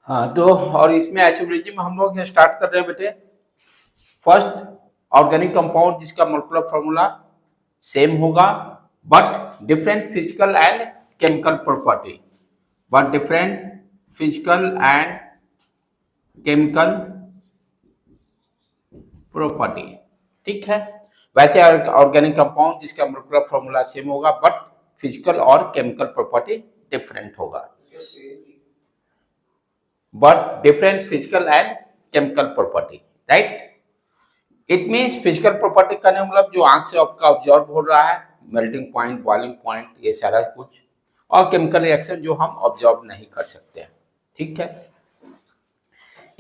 हाँ, तो और इसमें आइसोमेरिज्म में हम लोग स्टार्ट कर रहे हैं बेटे। फर्स्ट, ऑर्गेनिक कंपाउंड जिसका मोलेकुलर फॉर्मूला सेम होगा but different physical and chemical property, but different physical and chemical property. ठीक है, वैसे ऑर्गेनिक कंपाउंड जिसका मोलेकुलर फॉर्मूला सेम होगा बट फिजिकल और केमिकल प्रॉपर्टी डिफरेंट होगा, but different physical and chemical property, right. It means physical property का मतलब जो आंख से आपका ऑब्जर्व हो रहा है, मेल्टिंग पॉइंट, बॉइलिंग पॉइंट, ये सारा कुछ, और केमिकल रिएक्शन जो हम ऑब्जर्व नहीं कर सकते हैं। ठीक है,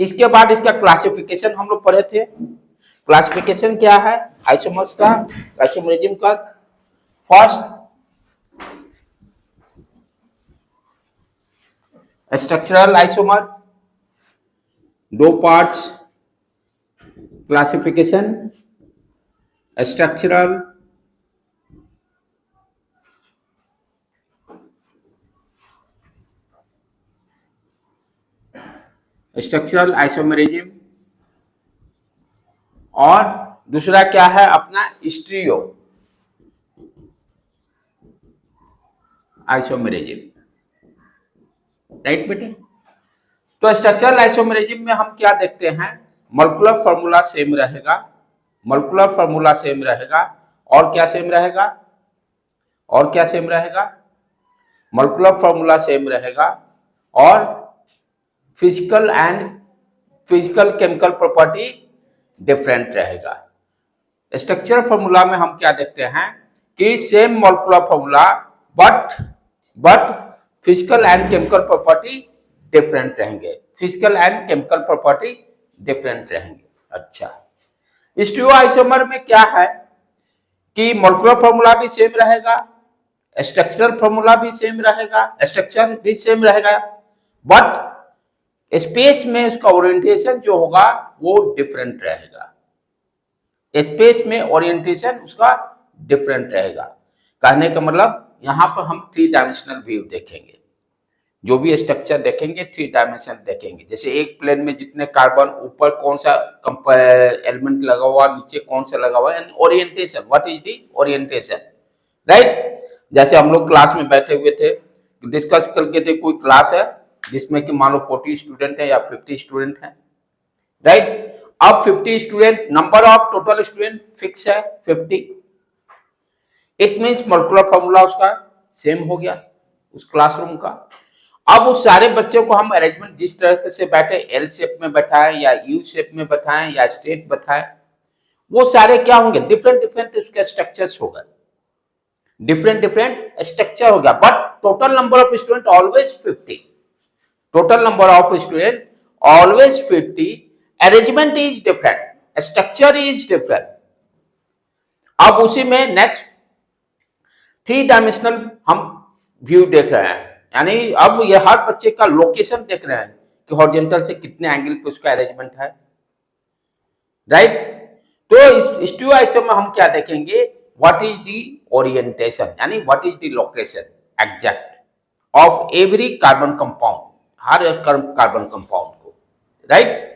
इसके बाद इसका क्लासिफिकेशन हम लोग पढ़े थे। क्लासिफिकेशन क्या है आइसोमर्स का, आइसोमेरिज्म का? फर्स्ट, स्ट्रक्चरल आइसोमर, दो parts classification, structural structural isomerism, और दूसरा क्या है अपना स्टीरियो आइसोमेरिज्म, राइट बेटे। तो स्ट्रक्चरल आइसोमेरिज्म में हम क्या देखते हैं, मोलेकुलर फॉर्मूला सेम रहेगा, मोलेकुलर फॉर्मूला सेम रहेगा, और क्या सेम रहेगा, और क्या सेम रहेगा, मोलेकुलर फॉर्मूला सेम रहेगा, और फिजिकल केमिकल प्रॉपर्टी डिफरेंट रहेगा। स्ट्रक्चर फॉर्मूला में हम क्या देखते हैं कि same molecular formula but physical and chemical property different रहेंगे, physical and chemical property different रहेंगे। अच्छा, स्टीरियोआइसोमर में क्या है कि मोलेकुलर फॉर्मूला भी सेम रहेगा, स्ट्रक्चरल फॉर्मूला भी सेम रहेगा, स्ट्रक्चर भी सेम रहेगा, बट स्पेस में उसका ओरिएंटेशन जो होगा वो डिफरेंट रहेगा, स्पेस में ओरिएंटेशन उसका डिफरेंट रहेगा। कहने का मतलब यहां पर हम 3 डायमेंशनल व्यू देखेंगे, जो भी स्ट्रक्चर देखेंगे 3 डायमेंशन देखेंगे। जैसे एक प्लेन में जितने कार्बन, ऊपर कौन सा एलिमेंट लगा हुआ, नीचे कौन सा लगा हुआ, and orientation, what is the orientation, right. जैसे हम लोग क्लास में बैठे हुए थे, डिस्कस करके थे, कोई क्लास है जिसमें कि मान लो 40 स्टूडेंट है या 50 स्टूडेंट है, राइट। अब 50 student, number of total student fix है 50, इट मीन्स मोलेकुलर फॉर्मूला उसका सेम हो गया उस क्लासरूम का। अब उस सारे बच्चों को हम अरेंजमेंट जिस तरह से बैठे, एल शेप में बैठाएं या यू शेप में बैठाएं या स्ट्रेट बैठाएं, वो सारे क्या होंगे, डिफरेंट डिफरेंट उसके स्ट्रक्चर्स होगा, डिफरेंट स्ट्रक्चर हो गया, but total number of student always 50, total number of student always 50, arrangement is different, structure is different. अब उसी में नेक्स्ट 3 डायमेंशनल हम व्यू देख रहे हैं, यानी अब ये हर बच्चे का लोकेशन देख रहे हैं कि हॉरिजॉन्टल से कितने एंगल पे उसका अरेंजमेंट है, राइट। तो इस स्टीरियोआइसोमर में हम क्या देखेंगे, व्हाट इज द ओरिएंटेशन, यानी what is the location exact of every carbon compound, her carbon compound को, राइट।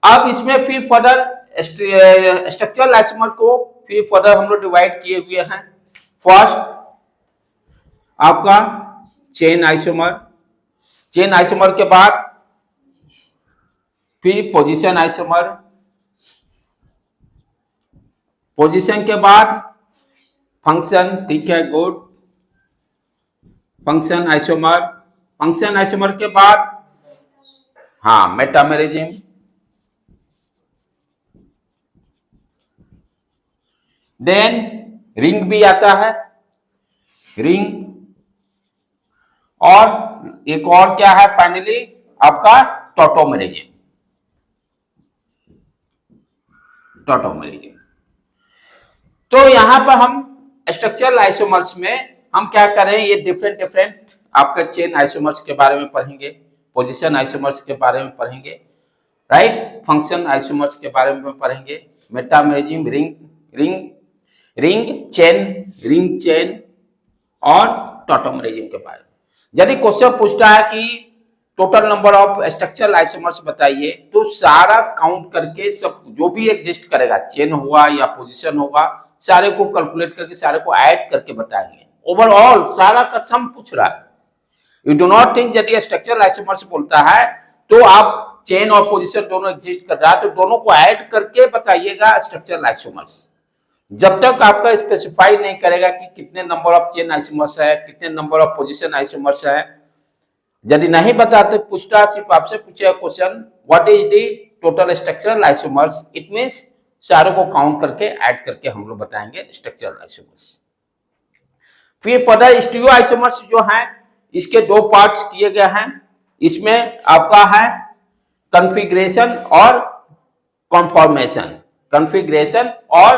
अब इसमें फिर फर्दर स्ट्रक्चरल आइसोमर को फिर फर्दर हम लोग डिवाइड किए हुए हैं। फर्स्ट आपका चेन आइसोमर, चेन आइसोमर के बाद फिर पोजीशन आइसोमर, पोजीशन के बाद फंक्शन, ठीक है, good, function isomer, function isomer के बाद हाँ मेटामेरिज्म, देन रिंग भी आता है, रिंग, और एक और क्या है फाइनली आपका टॉटोमेरिज्म, टॉटोमेरिज्म। तो यहां पर हम स्ट्रक्चरल आइसोमर्स में हम क्या करें, ये डिफरेंट डिफरेंट आपका चेन आइसोमर्स के बारे में पढ़ेंगे, पोजीशन आइसोमर्स के बारे में पढ़ेंगे, राइट, फंक्शन आइसोमर्स के बारे में पढ़ेंगे, मेटामेरिज्म, रिंग चेन और टॉटोमेरिज्म के बारे में। यदि क्वेश्चन पूछता है कि total number of structural isomers बताइए, तो सारा काउंट करके सब जो भी एग्जिस्ट करेगा, चेन होगा या पोजीशन होगा, सारे को कैलकुलेट करके सारे को ऐड करके बताएंगे। ओवरऑल सारा का सम पूछ रहा है। यू डू नॉट थिंक यदि स्ट्रक्चरल आइसोमर्स बोलता है तो आप चेन और पोजीशन दोनों एग्जिस्ट कर रहा है तो दोनों को ऐड करके बताइएगा स्ट्रक्चरल आइसोमर्स। जब तक आपका स्पेसिफाई नहीं करेगा कि कितने नंबर ऑफ चेन आइसोमर्स है, कितने नंबर ऑफ पोजीशन आइसोमर्स है, यदि नहीं बताते, पूछता सिर्फ आपसे पूछेगा question what is the total structural isomers, it means सारों को काउंट करके ऐड करके हम लोग बताएंगे स्ट्रक्चरल आइसोमर्स। फिर फर्दर स्टीरियो आइसोमर्स जो है, इसके दो पार्ट्स किए गए हैं। इसमें आपका है कॉन्फ़िगरेशन और कॉन्फॉर्मेशन, कॉन्फ़िगरेशन और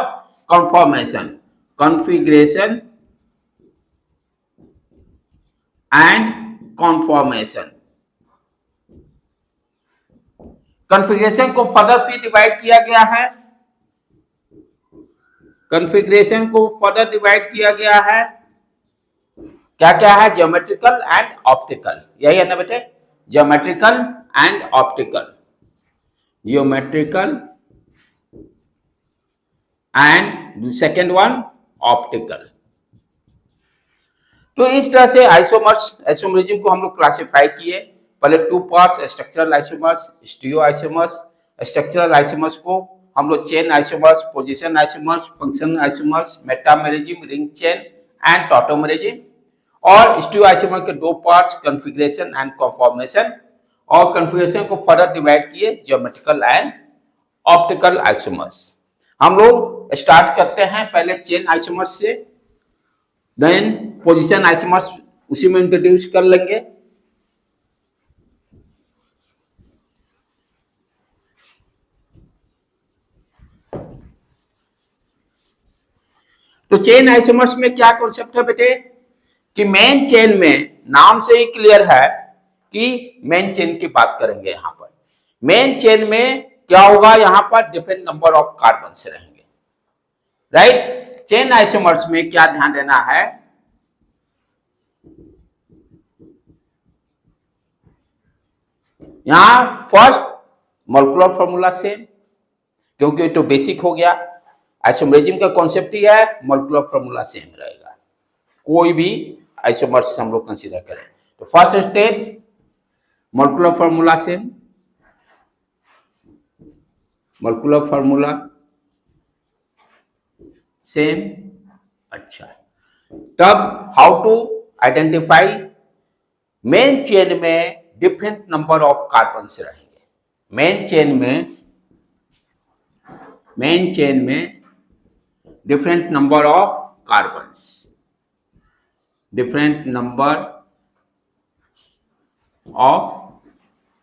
conformation, configuration and conformation. Configuration को फर्दर फिर डिवाइड किया गया है, कॉन्फ़िगरेशन को फर्दर डिवाइड किया गया है, क्या क्या है, ज्योमेट्रिकल एंड ऑप्टिकल, यही है ना बेटे, geometrical and optical, geometrical and second one optical. तो इस तरह से आइसोमरिज्म को हम लोग क्लासिफाई किए। पहले two parts, structural isomers, stereo isomers. Structural isomers को हम लोग chain isomers, position isomers, function isomers, metamerism, ring chain and tautomerism. और स्टीरियो आइसोमर के दो पार्ट्स, कॉन्फ़िगरेशन एंड कॉन्फॉर्मेशन। और कॉन्फ़िगरेशन को फर्दर डिवाइड किए ज्योमेट्रिकल एंड ऑप्टिकल आइसोमर्स। हम लोग स्टार्ट करते हैं पहले चेन आइसोमर्स से, देन पोजीशन आइसोमर्स उसी में इंट्रोड्यूस कर लेंगे। तो चेन आइसोमर्स में क्या कॉन्सेप्ट है बेटे, कि मेन चेन में, नाम से ही क्लियर है कि मेन चेन की बात करेंगे। यहां पर मेन चेन में क्या होगा, यहां पर डिफरेंट नंबर ऑफ कार्बन से रहेंगे, राइट। चेन आइसोमर्स में क्या ध्यान देना है, यहां फर्स्ट मॉलिक्यूलर फॉर्मूला सेम, क्योंकि तो बेसिक हो गया। आइसोमरिज्म का कॉन्सेप्ट ही है मॉलिक्यूलर फॉर्मूला सेम रहेगा, कोई भी आइसोमर्स हम लोग कंसीडर करें। तो first step molecular formula same, molecular formula same. अच्छा, तब how to identify, main chain में डिफरेंट नंबर ऑफ कार्बन से रहेंगे। मेन चेन में different number of carbons, different number of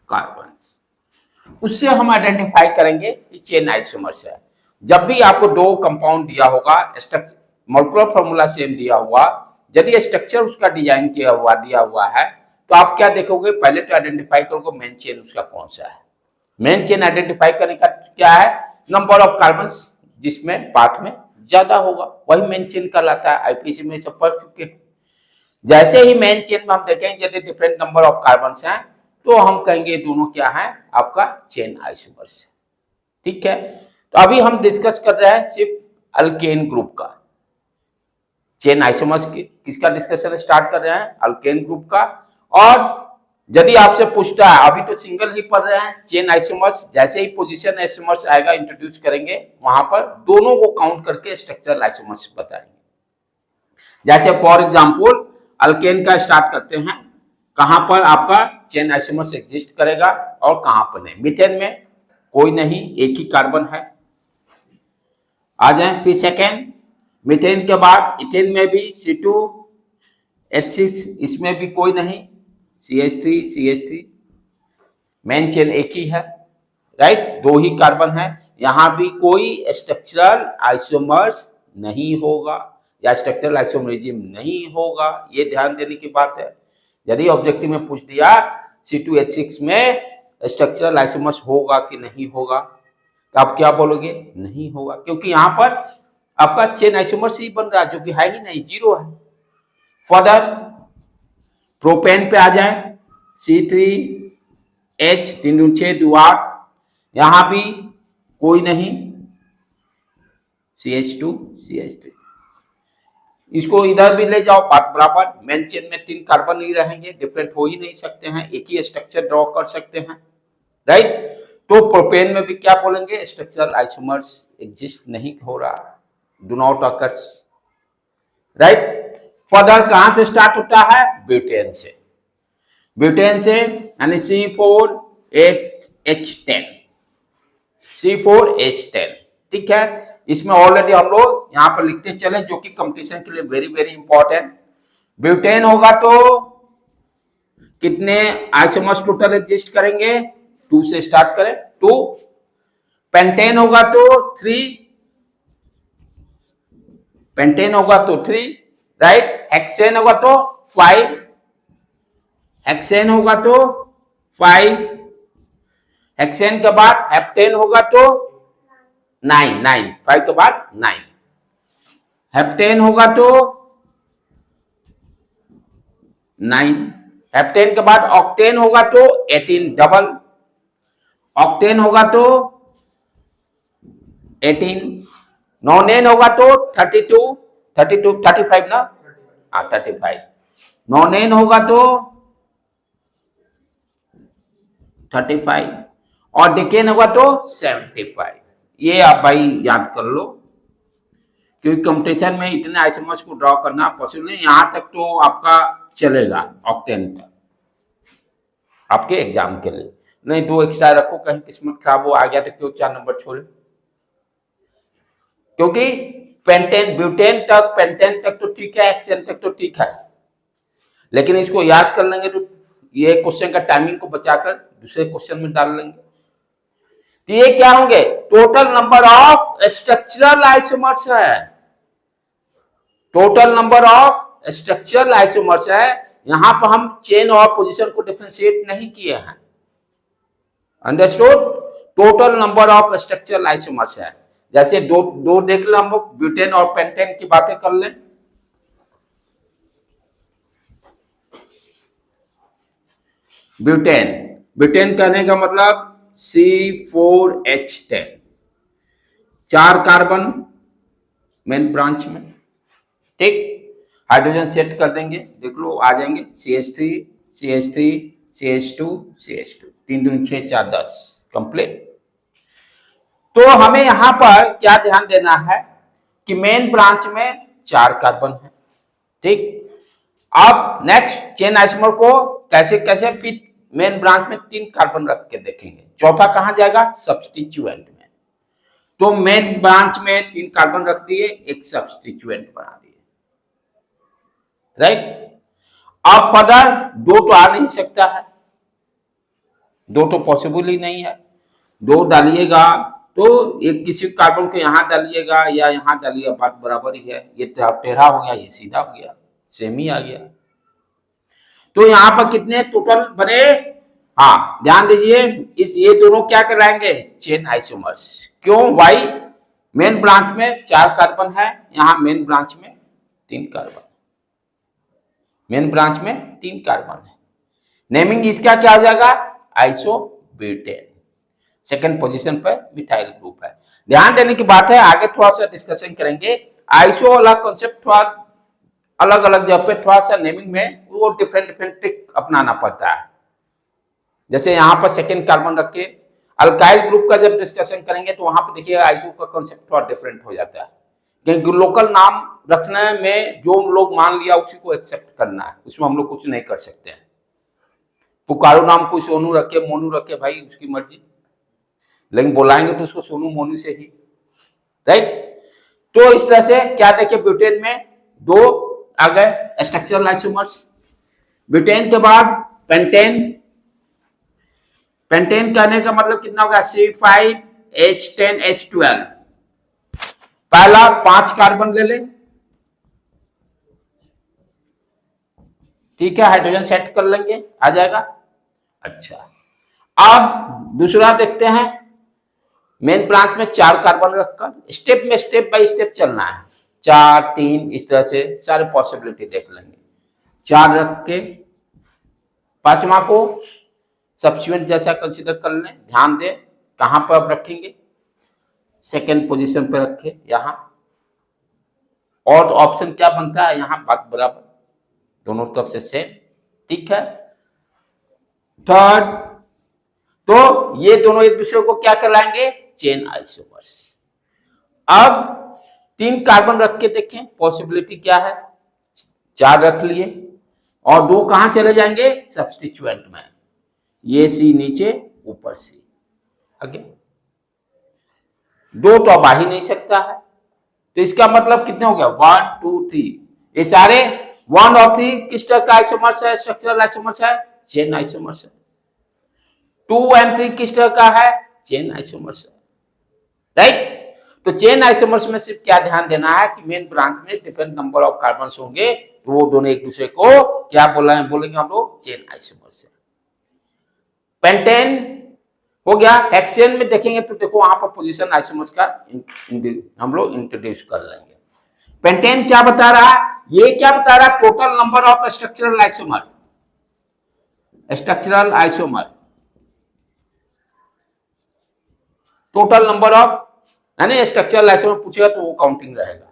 carbons, उससे हम आइडेंटिफाई करेंगे कि चेन आइसोमर्स है। जब भी आपको दो कंपाउंड दिया होगा, मॉलिक्यूलर फॉर्मूला सेम दिया हुआ, यदि स्ट्रक्चर उसका डिजाइन किया हुआ दिया हुआ है, तो आप क्या देखोगे, पहले तो आइडेंटिफाई करोगे मेन चेन उसका कौन सा है। मेन चेन आइडेंटिफाई करने का क्या है, नंबर ऑफ कार्बन्स जिसमें पार्ट में ज्यादा होगा, वही मेन चेन कहलाता है। आईपीसी में सब पढ़ चुके हैं। जैसे ही मेन चेन में हम देखेंगे यदि डिफरेंट नंबर ऑफ कार्बन्स हैं, तो हम कहेंगे दोनों क्या है, आपका चेन आइसोमर्स है। ठीक है, तो अभी हम डिस्कस कर रहे हैं सिर्फ अल्केन ग्रुप का। चेन आइसोमर्स किसका डिस्कशन स्टार्ट कर रहे हैं, अल्केन ग्रुप का। और यदि आपसे पूछता है, अभी तो सिंगल ही पढ़ रहे हैं चेन आइसोमर्स, जैसे ही पोजीशन आइसोमर्स आएगा इंट्रोड्यूस करेंगे, वहां पर दोनों को काउंट करके स्ट्रक्चरल आइसोमर्स बताएंगे। जैसे फॉर एग्जांपल अल्केन का स्टार्ट करते हैं, कहां पर आपका चेन आइसोमर्स एग्जिस्ट करेगा और कहां पर नहीं। मीथेन में कोई नहीं, एक ही कार्बन है, आ जाए। फिर सेकेंड, मीथेन के बाद इथेन में भी C2H6, इसमें भी कोई नहीं, CH3 मेन चेन एक ही है, राइट, दो ही कार्बन है। यहां भी कोई स्ट्रक्चरल आइसोमर्स नहीं होगा या स्ट्रक्चरल आइसोमरिज्म नहीं होगा, ये ध्यान देने की बात है। यदि ऑब्जेक्टिव में पूछ दिया C2H6 में स्ट्रक्चरल आइसोमर्स होगा कि नहीं होगा, तो आप क्या बोलोगे, नहीं होगा, क्योंकि यहां पर आपका चेन आइसोमर्स ही बन रहा है, जो कि है ही नहीं, जीरो है। फर्दर प्रोपेन पे आ जाए, C3 H 3 दूनी 6 2 8, यहां भी कोई नहीं, CH2 CH3, इसको इधर भी ले जाओ, बात बराबर। मेन चेन में 3 कार्बन ही रहेंगे, डिफरेंट हो ही नहीं सकते हैं, एक ही स्ट्रक्चर ड्रॉ कर सकते हैं, राइट। तो प्रोपेन में भी क्या बोलेंगे, स्ट्रक्चरल आइसोमर्स एग्जिस्ट नहीं हो रहा, do not occurs, right. Further कहां से स्टार्ट होता है, ब्यूटेन से, ब्यूटेन से यानी C4H10, C4H10, ठीक है। इसमें ऑलरेडी हम लोग यहां पर लिखते चले, जो कि कंपटीशन के लिए वेरी वेरी इंपॉर्टेंट। ब्यूटेन होगा तो कितने आइसोमर्स टोटल एग्जिस्ट करेंगे, 2 से स्टार्ट करें, 2। पेंटेन होगा तो 3, पेंटेन होगा तो 3, राइट। हेक्सेन होगा तो 5, हेक्सेन होगा तो 5, हेक्सेन के बाद हेप्टेन होगा तो 9, 5 के बाद 9, हेप्टेन होगा तो 9, हेप्टेन के बाद ऑक्टेन होगा तो 18, डबल, ऑक्टेन होगा तो 18, नॉनेन होगा तो 32, 35 ना, 35, नॉनेन होगा तो 35 और डिकेन होगा तो 75। ये आप भाई याद कर लो, क्योंकि कंपटीशन में इतने आइसोमर्स को ड्रॉ करना पॉसिबल नहीं, यहां तक तो आपका चलेगा ऑक्टेन तक आपके एग्जाम के लिए, नहीं 2 एक्स्ट्रा रखो, कहीं किस्मत खराब हो आ गया तो क्यों 4 नंबर छोड़े। क्योंकि पेंटेन ब्यूटेन तक, पेंटेन तक तो ठीक है, हेक्सेन तक तो ठीक है, लेकिन इसको याद कर लेंगे तो ये क्वेश्चन का टाइमिंग को बचाकर दूसरे क्वेश्चन में डाल लेंगे। तो ये क्या होंगे, total number of structural isomers है, total number of structural isomers है। यहां पर हम चेन और पोजीशन को डिफरेंशिएट नहीं किए हैं, understood. Total number of structural isomers है, जैसे दो देख लो, हम लोग ब्यूटेन और पेंटेन की बातें कर लें। ब्यूटेन, ब्यूटेन कहने का मतलब C4H10, 4 कार्बन मेन ब्रांच में, ठीक। हाइड्रोजन सेट कर देंगे, देख लो आ जाएंगे, CH3 CH3 CH2 CH2, 3 दूनी 6 4 10, कंप्लीट। तो हमें यहां पर क्या ध्यान देना है कि मेन ब्रांच में 4 कार्बन है, ठीक। अब नेक्स्ट चेन आइसोमर को कैसे कैसे फिर मेन ब्रांच में 3 कार्बन रख के देखेंगे, चौथा कहां जाएगा, सब्स्टिट्यूएंट में। तो मेन ब्रांच में 3 कार्बन रख दिए, एक सब्स्टिट्यूएंट बना दिए, राइट। अब फर्दर 2 तो आ नहीं सकता है, 2 तो पॉसिबल ही नहीं है, 2 डालिएगा तो एक किसी कार्बन को यहां डालिएगा या यहां डालिएगा, बात बराबर ही है, ये टेढ़ा हो गया, ये सीधा हो गया, सेम ही आ गया। तो यहां पर कितने टोटल बने, हाँ ध्यान दीजिए, इस ये दोनों क्या कराएंगे, चेन आइसोमर्स। क्यों, वाई, मेन ब्रांच में 4 कार्बन है, यहां मेन ब्रांच में 3 कार्बन, मेन ब्रांच में 3 कार्बन है। नेमिंग इसका क्या हो जाएगा, आइसोब्यूटेन, सेकंड पोजीशन पर मिथाइल ग्रुप है। ध्यान देने की बात है, आगे थोड़ा सा डिस्कशन करेंगे, आइसो वाला कॉन्सेप्ट थोड़ा अलग अलग जगह पे थोड़ा सा नेमिंग में वो डिफरेंट डिफरेंट ट्रिक अपनाना पड़ता है। जैसे यहाँ पर सेकेंड कार्बन रख के अल्काइल ग्रुप का जब डिस्कशन करेंगे तो वहां पर देखिए आइसो का कॉन्सेप्ट थोड़ा डिफरेंट हो जाता है, क्योंकि लोकल नाम रखने में जो लोग मान लिया उसी को एक्सेप्ट करना है, उसमें हम लोग कुछ नहीं कर सकते हैं। पुकारो नाम को सोनू रखे, मोनू रखे, भाई उसकी मर्जी, लेकिन बुलाएंगे तो उसको सोनू मोनू से ही, राइट। तो इस तरह से क्या देखिए, ब्यूटेन में 2 आ गए स्ट्रक्चरल आइसोमर्स। ब्यूटेन के बाद पेंटेन, पेंटेन कहने का मतलब कितना होगा, C5H10H12, पहला 5 कार्बन ले लें, ठीक है, हाइड्रोजन सेट कर लेंगे, आ जाएगा। अच्छा, अब दूसरा देखते हैं, मेन ब्रांच में 4 कार्बन रखकर स्टेप में स्टेप बाय स्टेप चलना है, 4 3 इस तरह से सारे पॉसिबिलिटी देख लेंगे। 4 रख के 5वां को सब्स्टिट्यूएंट जैसा कंसीडर कर लें। ध्यान दें कहां पर आप रखेंगे, सेकेंड पोजीशन पे रखें यहां, और ऑप्शन क्या बनता है यहां, बात बराबर, दोनों तरफ से सेम, ठीक है। थर्ड, तो ये दोनों एक दूसरे को क्या कहलाएंगे, चेन आइसोमर्स। अब 3 कार्बन रख के देखें, पॉसिबिलिटी क्या है, 4 रख लिए और 2 कहां चले जाएंगे, सब्स्टिट्यूएंट में, ये सी नीचे ऊपर सी, आगे 2 तो अब आ ही नहीं सकता है, तो इसका मतलब कितने हो गया, 1 2 3, ये सारे 1 और 3 किस तरह का आइसोमर्स है, स्ट्रक्चरल आइसोमर्स है, चेन आइसोमर्स है। 2 और 3 किस तरह का है, चेन आइसोमर्स है, राइट। तो चेन आइसोमर्स में सिर्फ क्या ध्यान देना है कि मेन ब्रांच में डिफरेंट नंबर ऑफ कार्बन होंगे, तो वो दोनों एक दूसरे को क्या बोलेंगे हम लोग, चेन आइसोमर्स है। पेंटेन हो गया। हेक्सेन में देखेंगे तो देखो वहां पर पोजीशन आइसोमर्स का हम लोग इंट्रोड्यूस कर लेंगे। पेंटेन क्या बता रहा है, ये क्या बता रहा है, total number of structural isomer, structural isomer, total number of, यानी स्ट्रक्चरल आइसोमर पूछेगा तो वो काउंटिंग रहेगा।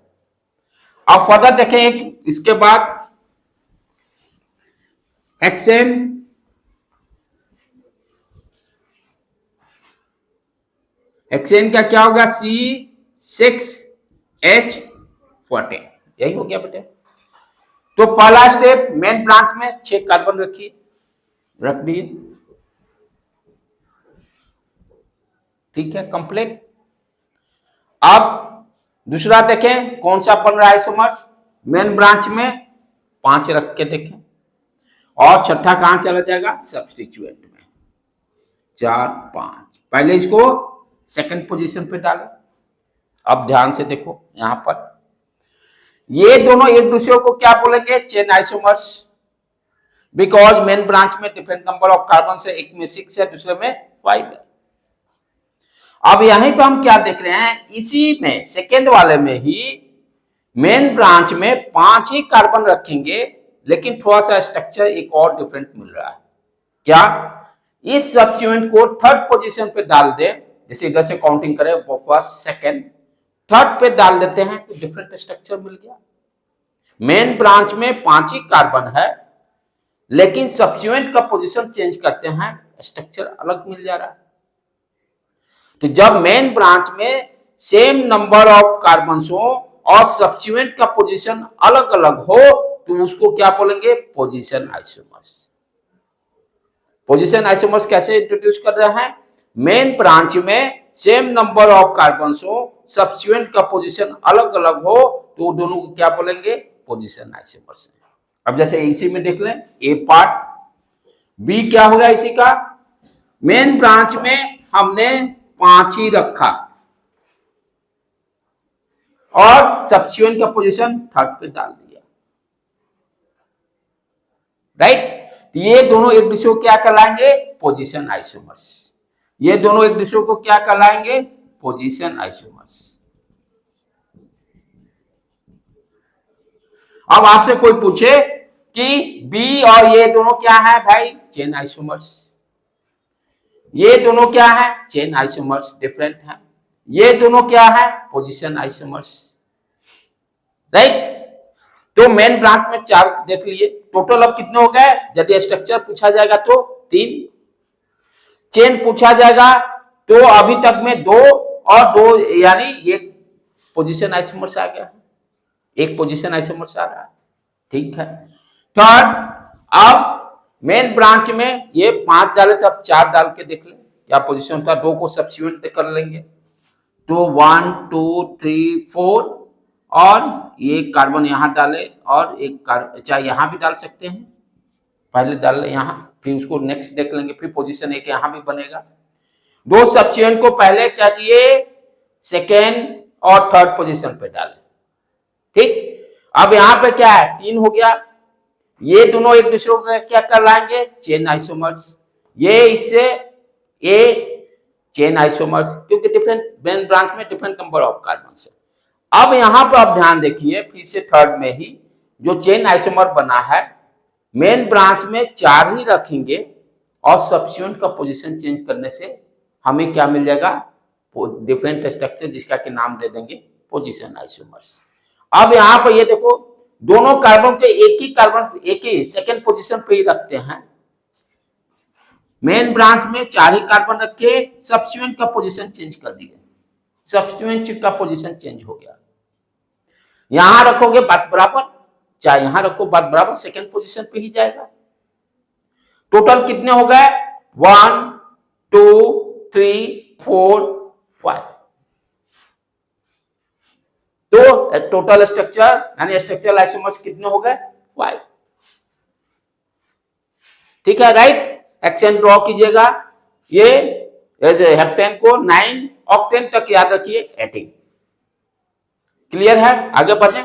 अब फर्दर देखें एक इसके बाद हेक्सेन, हेक्सेन का क्या होगा, C6H14, यही हो गया बेटे। तो पहला स्टेप, मेन ब्रांच में 6 कार्बन रखिए, रख दिए, ठीक है, कंप्लीट। अब दूसरा देखें कौन सा बन रहा है आइसोमर्स, मेन ब्रांच में 5 रख के देखें, और छठा कहां चला जाएगा, सब्स्टिट्यूएंट में, 4 5, पहले इसको सेकंड पोजीशन पे डालें। अब ध्यान से देखो यहां पर ये दोनों एक दूसरे को क्या बोलेंगे, chain isomers, because main branch में डिफरेंट नंबर ऑफ कार्बन है, एक में 6 है, दूसरे में 5 है। अब यहीं पर हम क्या देख रहे हैं, इसी में सेकेंड वाले में ही मेन ब्रांच में 5 ही कार्बन रखेंगे, लेकिन थोड़ा सा स्ट्रक्चर एक और डिफरेंट मिल रहा है। क्या, इस सब्स्टिट्यूएंट को थर्ड पोजीशन पे डाल दें, जैसे इधर से काउंटिंग करें, फर्स्ट सेकेंड थर्ड पे डाल देते हैं तो डिफरेंट स्ट्रक्चर मिल गया। मेन ब्रांच में 5 ही कार्बन है, लेकिन सब्स्टिट्यूएंट का पोजीशन चेंज करते हैं, स्ट्रक्चर अलग मिल जा रहा है। तो जब मेन ब्रांच में सेम नंबर ऑफ कार्बन हो और सब्स्टिट्यूएंट का पोजीशन अलग अलग हो, तो उसको क्या बोलेंगे, पोजीशन आइसोमर्स। पोजीशन आइसोमर्स कैसे इंट्रोड्यूस कर रहे हैं, मेन ब्रांच में सेम नंबर ऑफ कार्बन हो, सब्स्टिट्यूएंट का पोजीशन अलग अलग हो, तो दोनों को क्या बोलेंगे, पोजीशन आइसोमर्स। अब जैसे इसी में देख लें, ए पार्ट, बी क्या होगा इसी का, मेन ब्रांच में हमने 5 ही रखा और सब्स्टिट्यूएंट का पोजीशन थर्ड पे डाल दिया, राइट। ये दोनों एक दूसरे को क्या कहलाएंगे, पोजीशन आइसोमर्स। ये दोनों एक दूसरे को क्या कहलाएंगे, पोजीशन आइसोमर्स। अब आपसे कोई पूछे कि बी और ये दोनों क्या है भाई, चेन आइसोमर्स। ये दोनों क्या है, चेन आइसोमर्स, डिफरेंट है। ये दोनों क्या है, पोजीशन आइसोमर्स, राइट। तो मेन ब्रांच में 4 देख लिए, टोटल अब कितने हो गए, यदि स्ट्रक्चर पूछा जाएगा तो 3, चेन पूछा जाएगा तो अभी तक में 2 और 2, यानी एक पोजीशन आइसोमर्स आ गया, एक पोजीशन आइसोमर्स आ रहा है, ठीक है। थर्ड, अब मेन ब्रांच में ये 5 डाले तो अब 4 डाल के देख लें क्या पोजीशन होता है, 2 को सब्स्टिट्यूट कर लेंगे, तो 1 2 3 4, और ये कार्बन यहां डाले और एक कार्बन, चाहे यहां भी डाल सकते हैं, पहले डाल ले यहां, फिर उसको नेक्स्ट देख लेंगे, फिर पोजीशन एक यहां भी बनेगा। 2 सब्स्टिट्यूएंट को पहले क्या किए, सेकेंड और थर्ड पोजीशन पे डाले, ठीक। अब यहां पे क्या है, 3 हो गया। ये दोनों एक दूसरे को क्या कहलाएंगे, चेन आइसोमर्स। ये इससे ये चेन आइसोमर्स, क्योंकि डिफरेंट मेन ब्रांच में डिफरेंट नंबर ऑफ कार्बन है। अब यहां पर आप ध्यान देखिए, फिर से थर्ड में ही जो चेन आइसोमर बना है, मेन ब्रांच में 4 ही रखेंगे और सब्स्टिट्यूएंट का पोजीशन चेंज करने से हमें क्या मिल जाएगा, डिफरेंट स्ट्रक्चर, जिसका कि नाम दे देंगे पोजीशन आइसोमर्स। अब यहाँ पर ये देखो, दोनों कार्बन के एक ही सेकेंड पोजीशन पे ही रखते हैं। मेन ब्रांच में 4 ही कार्बन रखे, सब्स्टिट्यूएंट का पोजीशन चेंज कर दिए, सब्स्टिट्यूएंट का पोजीशन चेंज हो गया। यहां रखोगे बात बराबर, चाहे यहां रखो बात बराबर, सेकेंड पोजीशन पे ही जाएगा। टोटल कितने हो गए, 1 2 3 4 5। तो टोटल स्ट्रक्चर यानी स्ट्रक्चरल आइसोमर्स कितने हो गए, 5। ठीक है, राइट। एक्शन ड्रॉ कीजिएगा। ये हेप्टेन को 9 ऑक्टेन तक याद रखिए, 18। क्लियर है, आगे बढ़े।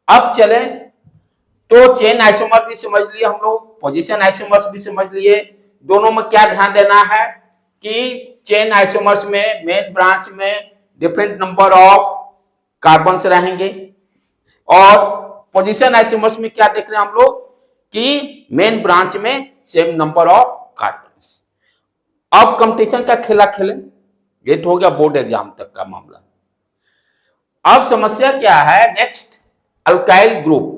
अब चले तो चेन आइसोमर भी समझ लिए हम लोग, पोजीशन आइसोमर्स भी समझ लिए। दोनों में क्या ध्यान देना है कि चेन आइसोमर्स में मेन ब्रांच में डिफरेंट नंबर ऑफ कार्बन्स रहेंगे, और पोजीशन आइसोमर्स में क्या देख रहे हैं हम लोग कि मेन ब्रांच में सेम नंबर ऑफ कार्बन्स। अब कंपटीशन का खेला खेले, ये तो हो गया बोर्ड एग्जाम तक का मामला। अब समस्या क्या है, next alkyl group.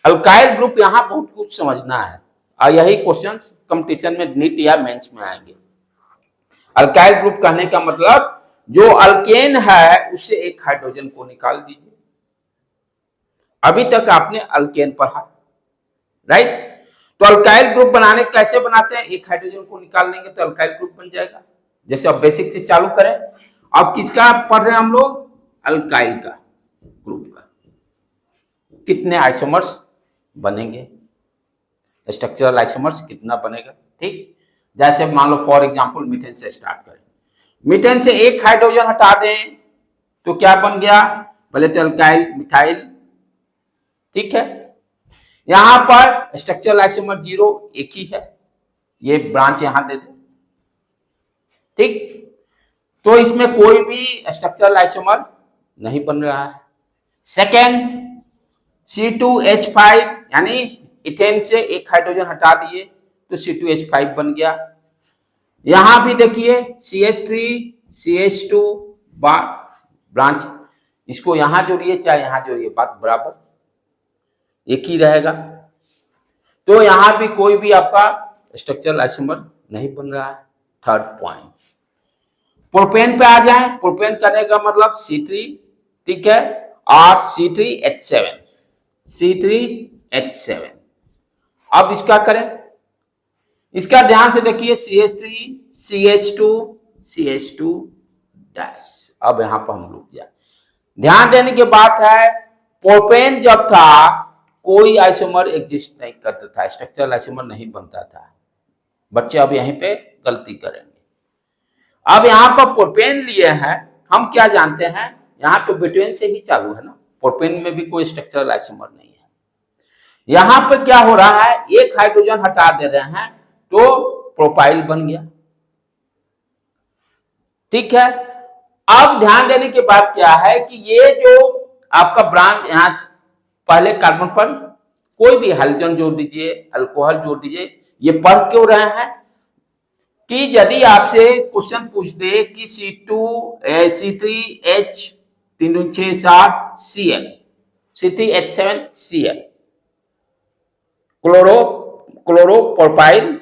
Alkyl group यहां बहुत कुछ समझना है, और यही क्वेश्चंस कंपटीशन में नीट या मेंस में आएंगे। अल्काइल ग्रुप कहने का मतलब जो अल्केन है उससे एक हाइड्रोजन को निकाल दीजिए। अभी तक आपने अल्केन पढ़ा, राइट। तो अल्काइल ग्रुप बनाने कैसे बनाते हैं, एक हाइड्रोजन को निकाल लेंगे तो अल्काइल ग्रुप बन जाएगा। जैसे अब बेसिक से चालू करें। अब किसका पढ़ रहे हैं हम लोग, अल्काइल का ग्रुप का। कितने आइसोमर्स बनेंगे, स्ट्रक्चरल आइसोमर्स कितना बनेगा। ठीक, जैसे मान लो फॉर एग्जांपल मीथेन से स्टार्ट करें। मीथेन से एक हाइड्रोजन हटा दें तो क्या बन गया, पहले अल्काइल मिथाइल। ठीक है, यहां पर स्ट्रक्चरल आइसोमर 0 एक ही है, ये ब्रांच यहां दे दे। ठीक, तो इसमें कोई भी स्ट्रक्चरल आइसोमर नहीं बन रहा है। सेकेंड C2H5 यानी इथेन से एक हाइड्रोजन हटा दिए तो C2H5 बन गया। यहां भी देखिए CH3 CH2 ब्रांच, इसको यहां जोड़िए चाहे यहां जोड़िए, बात बराबर एक ही रहेगा। तो यहां भी कोई भी आपका स्ट्रक्चरल आइसोमर नहीं बन रहा है। थर्ड पॉइंट, प्रोपेन पे आ जाए। प्रोपेन करने का मतलब C3, ठीक है, और C3H7 C3H7। अब इसका करें, इसका ध्यान से देखिए CH3 CH2 CH2 डैश। अब यहां पर हम रुक जाए। ध्यान देने की बात है, प्रोपेन जब था कोई आइसोमर एग्जिस्ट नहीं करता था, स्ट्रक्चरल आइसोमर नहीं बनता था। बच्चे अब यहीं पे गलती करेंगे। अब यहां पर प्रोपेन लिए हैं, हम क्या जानते हैं, यहां तो ब्यूटेन से ही चालू है ना, प्रोपेन में भी कोई स्ट्रक्चरल आइसोमर नहीं है। यहां पर क्या हो रहा है, एक हाइड्रोजन हटा दे रहे हैं तो प्रोपाइल बन गया। ठीक है, अब ध्यान देने की बात क्या है कि ये जो आपका ब्रांच यहां पहले कार्बन पर कोई भी हाइड्रोजन जोड़ दीजिए, अल्कोहल जोड़ दीजिए। ये पढ़ क्यों रहे हैं कि यदि आपसे क्वेश्चन पूछ दे कि C3H 3 C3H7 Cl क्लोरोप्रोपाइल,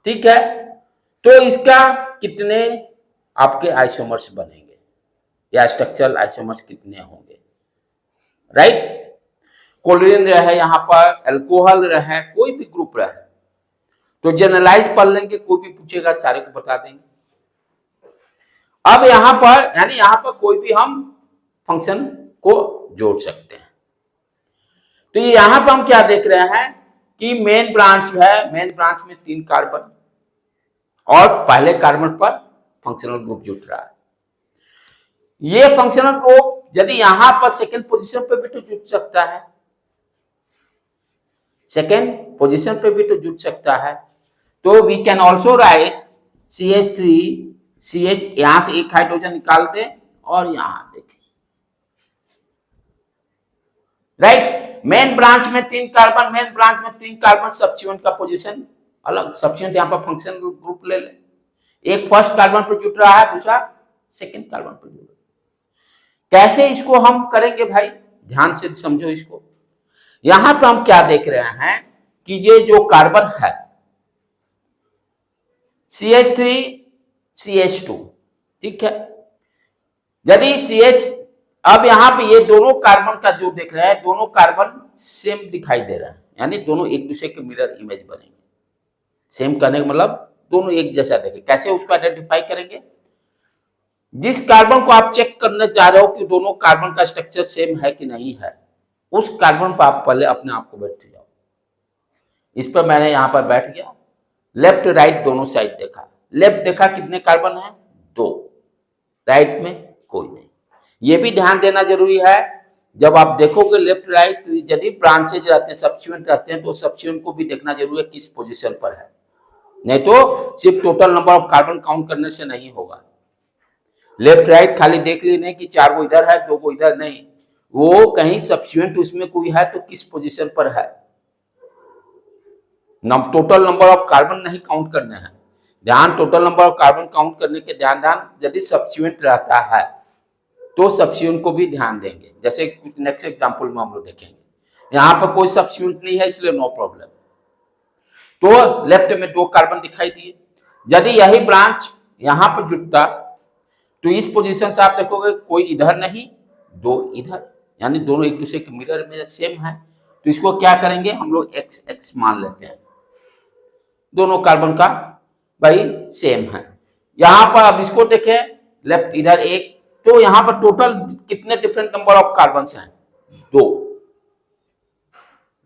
ठीक है, तो इसका कितने आपके आइसोमर्स बनेंगे या स्ट्रक्चरल आइसोमर्स कितने होंगे, राइट। क्लोरीन रहे, यहां पर अल्कोहल रहे, कोई भी ग्रुप रहे तो जनरलाइज पढ़ लेंगे, कोई भी पूछेगा सारे को बता देंगे। अब यहां पर यानी यहां पर कोई भी हम फंक्शन को जोड़ सकते हैं। तो यहां पर हम क्या देख रहे हैं कि मेन ब्रांच है, मेन ब्रांच में 3 कार्बन और पहले कार्बन पर फंक्शनल ग्रुप जुट रहा है। ये फंक्शनल ग्रुप यदि यहां पर सेकेंड पोजीशन पे भी तो जुट सकता है, सेकेंड पोजीशन पे भी तो जुट सकता है। तो we can also write CH3 CH, यहां से एक हाइड्रोजन निकाल दे और यहां देखें, राइट। मेन ब्रांच में 3 कार्बन, मेन ब्रांच में 3 कार्बन, सब्स्टिट्यूएंट का पोजीशन अलग सब्स्टिट्यूएंट यहाँ पर फंक्शनल ग्रुप ले ले, एक फर्स्ट कार्बन पर जुट रहा है, दूसरा सेकंड कार्बन पर जुट रहा है। कैसे इसको हम करेंगे भाई, ध्यान से समझो इसको। यहां पर हम क्या देख रहे हैं कि ये जो कार्बन है CH3 CH2, ठीक है, यदि CH, अब यहां पे ये दोनों कार्बन का जो देख रहे हैं, दोनों कार्बन सेम दिखाई दे रहा है, यानी दोनों एक दूसरे के मिरर इमेज बनेंगे। सेम करने का मतलब दोनों एक जैसा देखें। कैसे उसको आइडेंटिफाई करेंगे, जिस कार्बन को आप चेक करना चाह रहे हो कि दोनों कार्बन का स्ट्रक्चर सेम है कि नहीं है, उस कार्बन पर आप पहले अपने आप को बैठ जाओ। इस पर मैंने यहां पर बैठ गया, लेफ्ट राइट दोनों साइड देखा। लेफ्ट देखा कितने कार्बन है, 2, राइट में कोई नहीं। ये भी ध्यान देना जरूरी है, जब आप देखोगे लेफ्ट राइट, यदि ब्रांचेज रहते हैं, सब्स्टिट्यूएंट रहते हैं, तो सब्स्टिट्यूएंट को भी देखना जरूरी है किस पोजीशन पर है, नहीं तो सिर्फ total number of carbon count करने से नहीं होगा। लेफ्ट राइट खाली देख लेने कि 4 को इधर है 2 को इधर, नहीं, वो कहीं सब्स्टिट्यूएंट उसमें कोई है तो किस पोजीशन पर है, टोटल नंबर ऑफ कार्बन नहीं काउंट करने हैं। ध्यान total number of carbon count करने के ध्यान यदि सब्स्टिट्यूएंट रहता है तो सब्स्टिट्यूएंट को भी ध्यान देंगे। जैसे नेक्स्ट एग्जांपल में हम लोग देखेंगे, यहां पर कोई सब्स्टिट्यूएंट नहीं है इसलिए नो प्रॉब्लम। तो लेफ्ट में 2 कार्बन दिखाई दिए, यदि यही ब्रांच यहां पर जुटता तो इस पोजीशन से आप देखोगे कोई इधर नहीं 2 इधर, यानी दोनों एक दूसरे के मिरर में सेम है। तो इसको क्या करेंगे हम लोग XX मान लेते हैं, दोनों कार्बन का भाई सेम है। यहां पर अब इसको देखें, लेफ्ट इधर 1, तो यहां पर टोटल कितने डिफरेंट नंबर ऑफ कार्बन हैं, 2,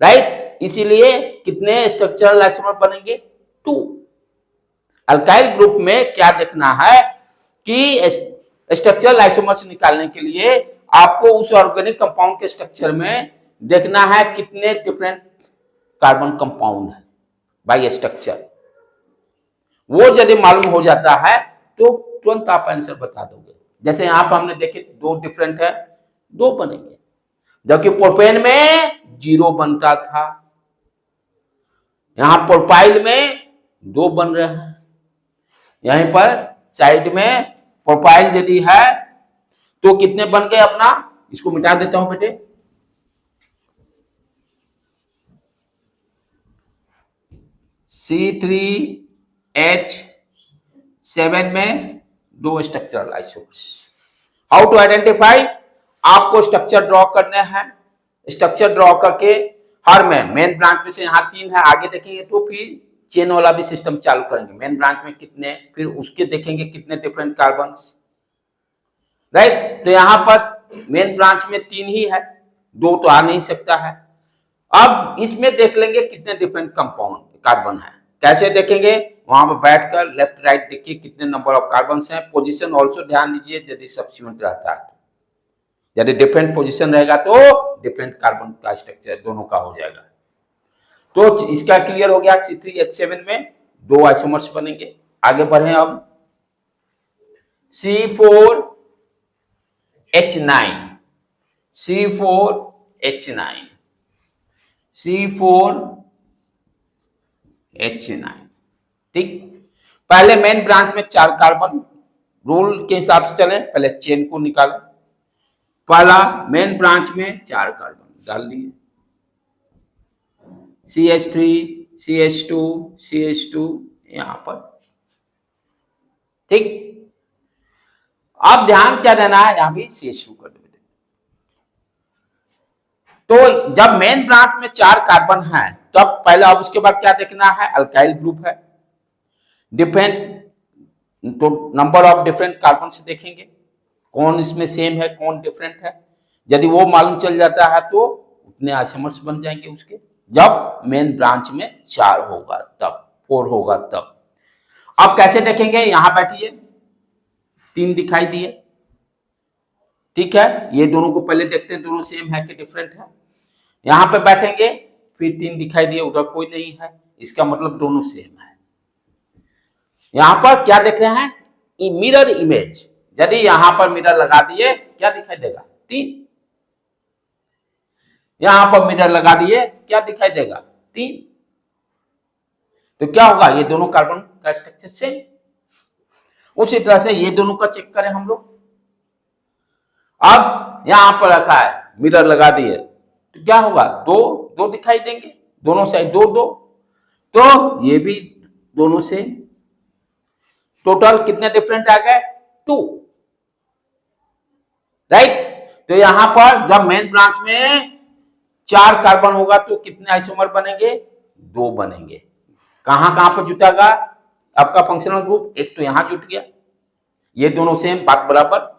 राइट। इसीलिए कितने स्ट्रक्चरल आइसोमर बनेंगे, 2। अल्काइल ग्रुप में क्या देखना है कि स्ट्रक्चरल आइसोमर्स निकालने के लिए आपको उस ऑर्गेनिक कंपाउंड के स्ट्रक्चर में देखना है कितने डिफरेंट कार्बन कंपाउंड है बाय स्ट्रक्चर। वो यदि मालूम हो जाता है तो तुरंत आप आंसर बता दोगे। जैसे यहां पर हमने देखे 2 डिफरेंट है, 2 बनेंगे, जबकि प्रोपेन में 0 बनता था, यहां प्रोपाइल में 2 बन रहे हैं। यहीं पर साइड में प्रोपाइल यदि है तो कितने बन गए अपना, इसको मिटा देता हूं बेटे, C3H7 में 2 structural isomers. How to identify, आपको स्ट्रक्चर ड्रॉ करने हैं, स्ट्रक्चर ड्रॉ करके हर में मेन ब्रांच में से यहाँ 3 है, आगे देखेंगे तो फिर चेन वाला भी सिस्टम चालू करेंगे। मेन ब्रांच में कितने, फिर उसके देखेंगे कितने डिफरेंट कार्बन, राइट। तो यहां पर मेन ब्रांच में 3 ही है, 2 तो आ नहीं सकता है। अब इसमें देख लेंगे कितने डिफरेंट कंपाउंड कार्बन है। कैसे देखेंगे, वहां पर बैठकर लेफ्ट राइट देखिए कितने नंबर ऑफ कार्बन हैं। पोजीशन ऑल्सो ध्यान दीजिए, यदि सब्स्टिट्यूएंट रहता है, यदि डिफरेंट पोजीशन रहेगा तो डिफरेंट कार्बन का स्ट्रक्चर दोनों का हो जाएगा। तो इसका क्लियर हो गया, C3H7 में 2 आइसोमर्स बनेंगे। आगे बढ़े अब, C4H9, C4H9, C4H9, ठीक। पहले मेन ब्रांच में 4 कार्बन, रूल के हिसाब से चले, पहले चेन को निकालें। पहला मेन ब्रांच में 4 कार्बन डाल दिए, CH3 CH2 CH2 यहां पर, ठीक। अब ध्यान क्या देना है, यहां भी CH2 कर दो। तो जब मेन ब्रांच में 4 कार्बन है तब पहले, अब उसके बाद क्या देखना है, अल्काइल ग्रुप है, डिफरेंट तो नंबर ऑफ डिफरेंट कार्बन से देखेंगे कौन इसमें सेम है कौन डिफरेंट है। यदि वो मालूम चल जाता है तो उतने आइसोमर्स बन जाएंगे उसके, जब मेन ब्रांच में 4 होगा तब, 4 होगा तब। अब कैसे देखेंगे, यहां बैठिए, 3 दिखाई दिए, ठीक है। ये दोनों को पहले देखते हैं दोनों सेम है कि डिफरेंट है। यहां पे बैठेंगे, फिर 3 दिखाई दिए, उधर कोई नहीं है, इसका मतलब दोनों सेम है। यहां पर क्या देख रहे हैं, मिरर इमेज। यदि यहां पर मिरर लगा दिए क्या दिखाई देगा, 3। यहां पर मिरर लगा दिए क्या दिखाई देगा, 3। तो क्या होगा, ये दोनों कार्बन का स्ट्रक्चर सेम। उसी तरह से ये दोनों का चेक करें हम लोग। अब यहां पर रखा है, मिरर लगा दिए, तो क्या होगा, दो दो दिखाई देंगे, दोनों साइड दो दो, तो ये भी दोनों से टोटल कितने डिफरेंट आ गए, 2, राइट। तो यहां पर जब मेन ब्रांच में 4 कार्बन होगा तो कितने आइसोमर बनेंगे, 2 बनेंगे। कहां कहां पर जुटेगा आपका फंक्शनल ग्रुप, एक तो यहां जुट गया, ये दोनों सेम, बात बराबर,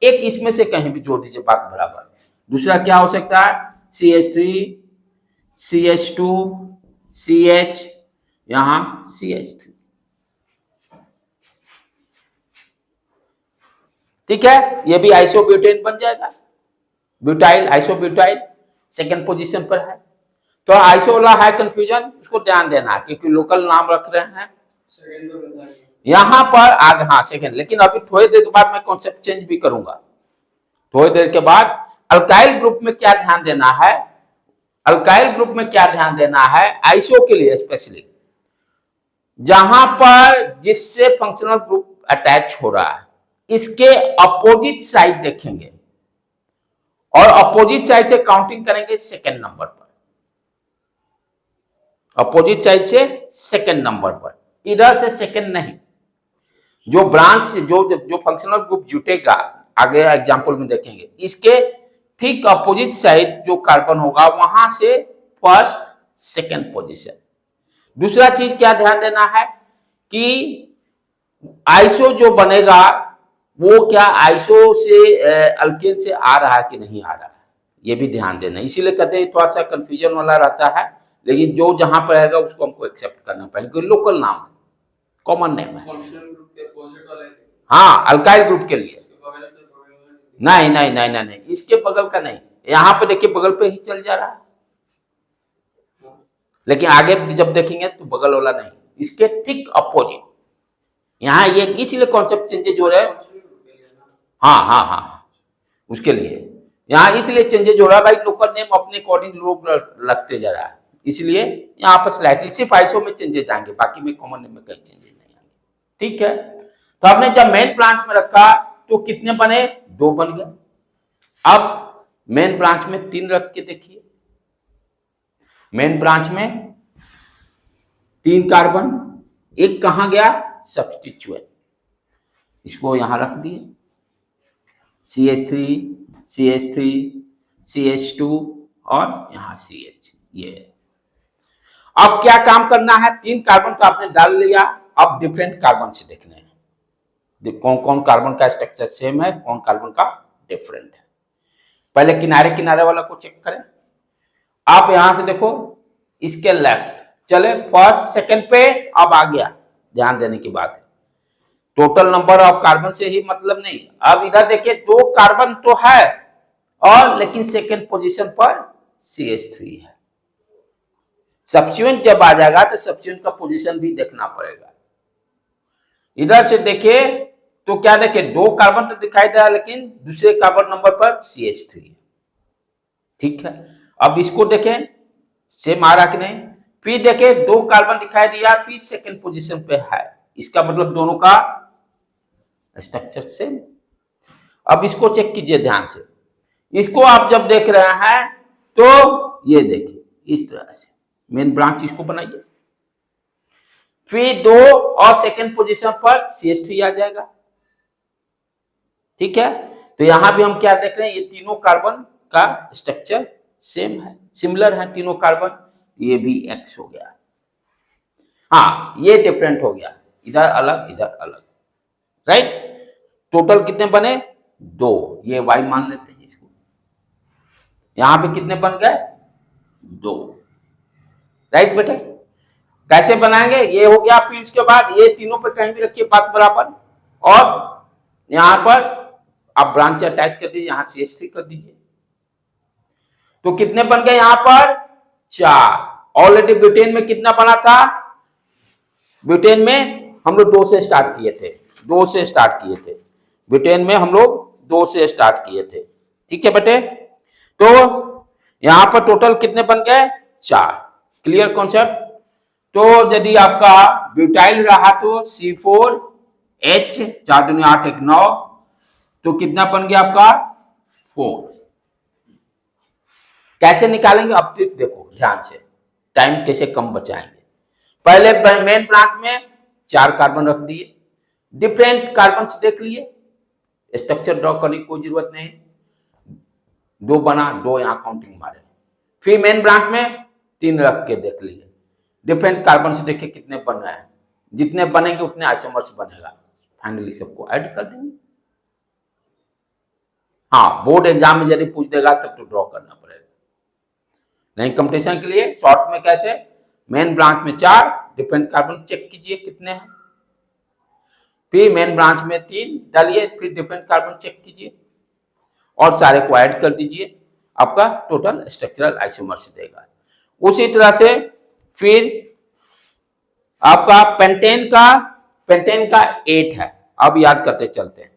एक इसमें से कहीं भी जोड़ दीजिए, बात बराबर। दूसरा क्या हो सकता है, CH3 CH2 CH, यहां CH3, ठीक है, ये भी आइसोब्यूटेन बन जाएगा, ब्यूटाइल, आइसोब्यूटाइल सेकंड पोजीशन पर है। तो आइसो वाला है कंफ्यूजन, उसको ध्यान देना क्योंकि लोकल नाम रख रहे हैं यहां पर आगे, हाँ सेकंड, लेकिन अभी थोड़ी देर के बाद मैं कॉन्सेप्ट चेंज भी करूंगा। थोड़ी देर के बाद अल्काइल ग्रुप में क्या ध्यान देना है, अल्काइल ग्रुप में क्या ध्यान देना है, आइसो के लिए स्पेशली, जहां पर जिससे फंक्शनल ग्रुप अटैच हो रहा है इसके अपोजिट साइड देखेंगे और अपोजिट साइड से काउंटिंग करेंगे सेकंड नंबर पर, अपोजिट साइड से सेकंड नंबर पर, इधर से सेकंड नहीं। जो ब्रांच जो फंक्शनल ग्रुप जुटेगा, आगे एग्जांपल में देखेंगे, इसके ठीक अपोजिट साइड जो कार्बन होगा वहां से फर्स्ट सेकंड पोजीशन। दूसरा चीज क्या ध्यान देना है कि आइसो जो बनेगा वो क्या आइसो से अल्केन से आ रहा है कि नहीं आ रहा है, ये भी ध्यान देना। इसीलिए कहते हैं थोड़ा सा कंफ्यूजन वाला रहता है, लेकिन जो जहां पर रहेगा उसको हमको एक्सेप्ट करना पड़ेगा, लोकल नाम है, कॉमन नेम है। हाँ, अल्काइल ग्रुप के लिए नहीं नहीं नहीं नहीं नहीं, इसके बगल का नहीं, यहां पे देखिए बगल पे ही चल जा रहा है, लेकिन आगे जब देखेंगे तो बगल वाला नहीं, इसके ठीक अपोजिट। यहाँ ये इसीलिए कॉन्सेप्ट चेंजेज हो रहा है, हाँ हाँ हाँ, उसके लिए यहाँ इसलिए चेंजेज हो रहा है भाई, लोकल नेम अपने अकॉर्डिंग लोग लगते जा रहा है, इसलिए यहाँ पर स्लाइटली सिर्फ आइसो में चेंजेज आएंगे, बाकी में कॉमन नेम में कई चेंजेज नहीं आएंगे, ठीक है। तो आपने जब मेन ब्रांच में रखा तो कितने बने, 2 बन गए। अब मेन ब्रांच में 3 रख के देखिए, मेन ब्रांच में 3 कार्बन, एक कहां गया, सब्स्टिट्यूएंट, इसको यहां रख दिए, CH3 CH3 CH2 और यहां CH, ये। अब क्या काम करना है, 3 कार्बन तो आपने डाल लिया, अब डिफरेंट कार्बन से देखने हैं कौन कौन कार्बन का स्ट्रक्चर सेम है, कौन कार्बन का डिफरेंट है। पहले किनारे किनारे वाला को चेक करें, आप यहां से देखो, इसके लेफ्ट चले फर्स्ट सेकंड पे, अब आ गया, ध्यान देने की बात है, टोटल नंबर ऑफ कार्बन से ही मतलब नहीं। अब इधर देखिए 2 कार्बन तो है और लेकिन सेकंड पोजीशन पर CH3 है। सब्स्टिट्यूएंट जब आ जाएगा तो सब्स्टिट्यूएंट का पोजीशन भी देखना पड़ेगा। इधर से देखिए तो क्या देखे, 2 कार्बन तो दिखाई दे रहा है लेकिन दूसरे कार्बन नंबर पर CH3 है, ठीक है। अब इसको देखें सेम आ रहा कि नहीं, फिर देखें 2 कार्बन दिखाई दिया, फिर सेकंड पोजीशन पे है, इसका मतलब दोनों का स्ट्रक्चर सेम। अब इसको चेक कीजिए ध्यान से, इसको आप जब देख रहे हैं तो ये देखिए इस तरह से मेन ब्रांच इसको बनाइए, फिर 2 और सेकंड पोजीशन पर CH3 आ जाएगा, ठीक है। तो यहां भी हम क्या देख रहे हैं, ये तीनों कार्बन का स्ट्रक्चर सेम है, सिमिलर है तीनों कार्बन, ये भी X हो गया, हाँ ये डिफरेंट हो गया, इधर अलग इधर अलग, राइट। टोटल कितने बने, 2, ये Y मान लेते हैं इसको, यहां पे कितने बन गए, 2, राइट बेटे। कैसे बनाएंगे, ये हो गया, फिर उसके बाद ये तीनों पे कहीं भी रखिए बात बराबर, और यहां पर आप ब्रांच अटैच कर दीजिए, यहां CH3 कर दीजिए, तो कितने बन गए यहां पर, 4। ऑलरेडी ब्यूटेन में कितना बना था, ब्यूटेन में हम लोग 2 से स्टार्ट किए थे, 2 से स्टार्ट किए थे, ब्यूटेन में हम लोग 2 से स्टार्ट किए थे, ठीक है बेटे। तो यहां पर टोटल कितने बन गए, 4, क्लियर कॉन्सेप्ट। तो यदि आपका ब्यूटाइल रहा तो C4H 4 दूनी 8 1 9, तो कितना बन गया आपका 4। कैसे निकालेंगे अब देखो ध्यान से, टाइम कैसे कम बचाएंगे। पहले मेन ब्रांच में 4 कार्बन रख दिए, डिफरेंट कार्बन देख लिए, स्ट्रक्चर ड्रॉ करने की कोई जरूरत नहीं, 2 बना, 2 यहां काउंटिंग मारे। फिर मेन ब्रांच में 3 रख के देख लिए, डिफरेंट कार्बन से देखिए कितने बन रहे हैं, जितने बनेंगे उतने आइसोमर्स बनेगा, फाइनली सबको ऐड कर देंगे। हाँ, बोर्ड एग्जाम में यदि पूछ देगा तब तो ड्रॉ करना पड़ेगा, नहीं कंपटीशन के लिए शॉर्ट में कैसे, मेन ब्रांच में 4, डिफरेंट कार्बन चेक कीजिए कितने हैं, फिर मेन ब्रांच में 3 डालिए, फिर डिफरेंट कार्बन चेक कीजिए और सारे को ऐड कर दीजिए, आपका टोटल स्ट्रक्चरल आइसोमर्स देगा। उसी तरह से फिर आपका पेंटेन का 8 है, अब याद करते चलते हैं,